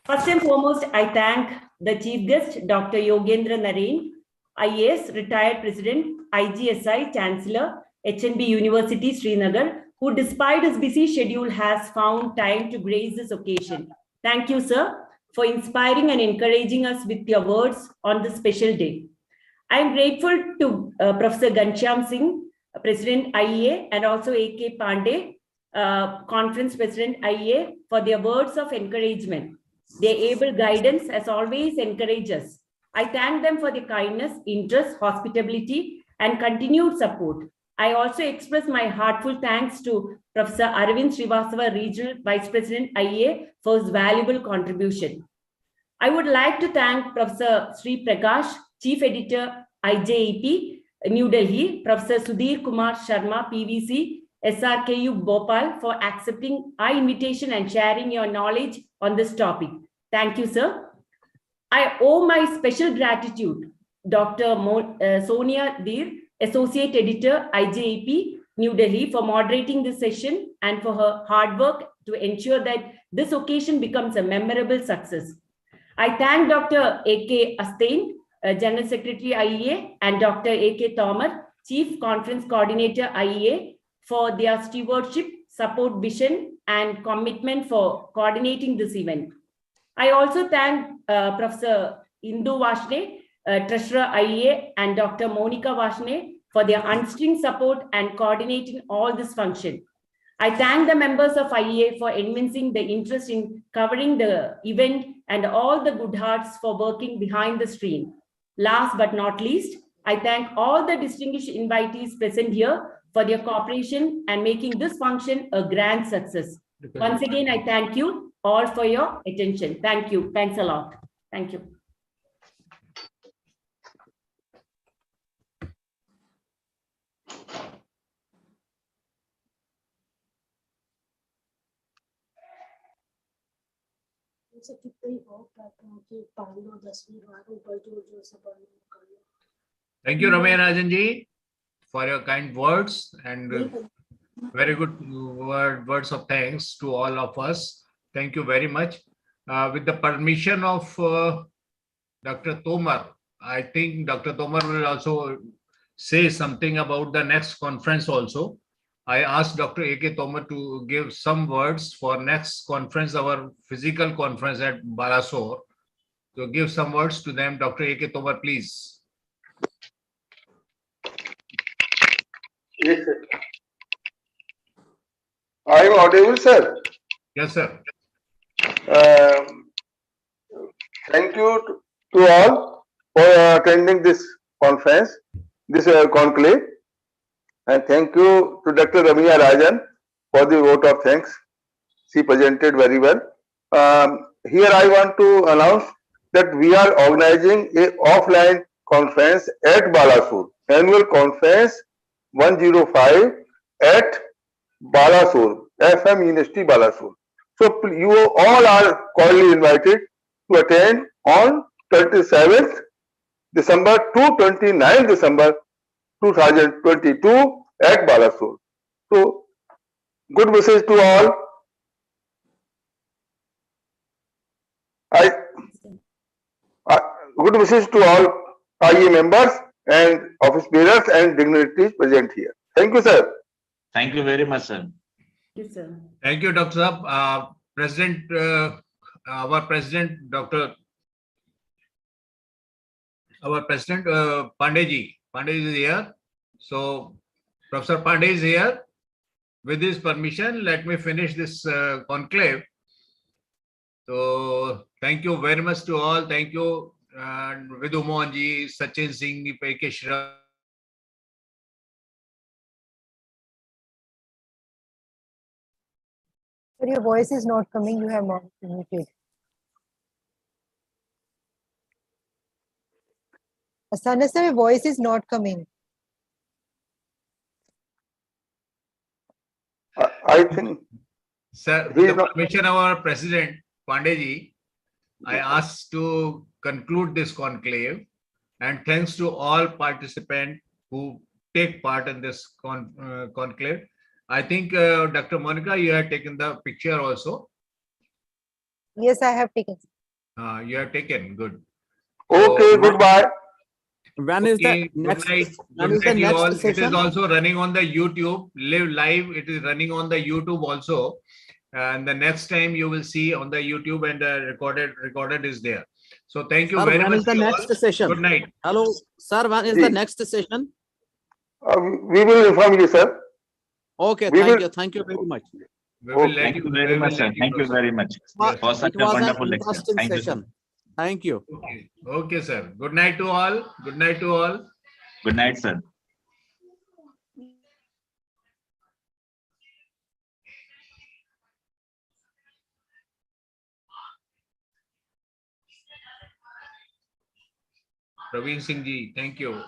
First and foremost, I thank the chief guest, Dr. Yogendra Naren, IAS, retired president, IGSI, Chancellor, HNB University, Srinagar, who despite his busy schedule has found time to grace this occasion. Thank you, sir, for inspiring and encouraging us with your words on this special day. I am grateful to Professor Ghanshyam Singh, President IEA, and also A.K. Pandey, Conference President IEA, for their words of encouragement. Their able guidance has always encouraged us. I thank them for their kindness, interest, hospitality, and continued support. I also express my heartfelt thanks to Professor Arvind Srivastava, Regional Vice President IEA, for his valuable contribution. I would like to thank Professor Sri Prakash, Chief Editor, IJEP, New Delhi, Professor Sudhir Kumar Sharma, PVC, SRKU Bhopal, for accepting our invitation and sharing your knowledge on this topic. Thank you, sir. I owe my special gratitude Dr. Sonia Dheer, Associate Editor, IJEP, New Delhi, for moderating this session and for her hard work to ensure that this occasion becomes a memorable success. I thank Dr. A.K. Astain, General Secretary IEA, and Dr. A.K. Tomar, Chief Conference Coordinator IEA, for their stewardship, support, vision, and commitment for coordinating this event. I also thank Professor Indu Vashne, Treasurer IEA, and Dr. Monica Vashne for their unstring support and coordinating all this function. I thank the members of IEA for evincing the interest in covering the event and all the good hearts for working behind the screen. Last but not least, I thank all the distinguished invitees present here for their cooperation and making this function a grand success. Once again, I thank you all for your attention. Thank you. Thanks a lot. Thank you. Thank you, Ramaiah Rajan ji, for your kind words and very good words of thanks to all of us. Thank you very much. With the permission of Dr. Tomar, I think Dr. Tomar will also say something about the next conference also. I asked Dr. A.K. Tomar to give some words for next conference, our physical conference at Balasore. So give some words to them. Dr. A.K. Tomar, please. Yes, sir. I am audible, sir. Yes, sir. Thank you to all for attending this conference, this conclave, and thank you to Dr. Ramaiah Rajan for the vote of thanks. She presented very well. Here I want to announce that we are organizing a offline conference at Balasore, annual conference 105 at Balasore, FM University Balasore. So you all are cordially invited to attend on 27th December to 29th December 2022 at Balasore. So good wishes to all. Good wishes to all IE members and office bearers and dignitaries present here. Thank you, sir. Thank you very much, sir. Thank you, sir. Thank you, Dr. Saab. Our President, Pandey ji, Pandey is here. So Professor Pandey is here. With his permission, let me finish this conclave. So thank you very much to all. Thank you, Vidhu Mohanji, Sachin Singh, IEA Shrivastav. Sir, your voice is not coming. You have not muted. Asthana sir, your voice is not coming. I think. Sir, with the permission of our President, Pandey, I ask to conclude this conclave, and thanks to all participants who take part in this conclave. I think Dr. Monica, you have taken the picture also. Yes, I have taken. You have taken, good. Okay, So, goodbye. When is the next? When is the next all. session? It is also running on the YouTube, live. It is running on the YouTube also. And the next time you will see on the YouTube, and recorded is there. So thank you Sir, very when much. is the next session? Good night. Hello, sir. When is the next session? We will inform you, sir. Okay, thank you. Thank you very much. We will let Thank you. you very much, sir. Thank you very much for such It a was an wonderful lecture. interesting Thank you, session. sir. Thank you. Okay, sir. Good night to all. Good night to all. Good night, sir. Praveen Singh ji, thank you.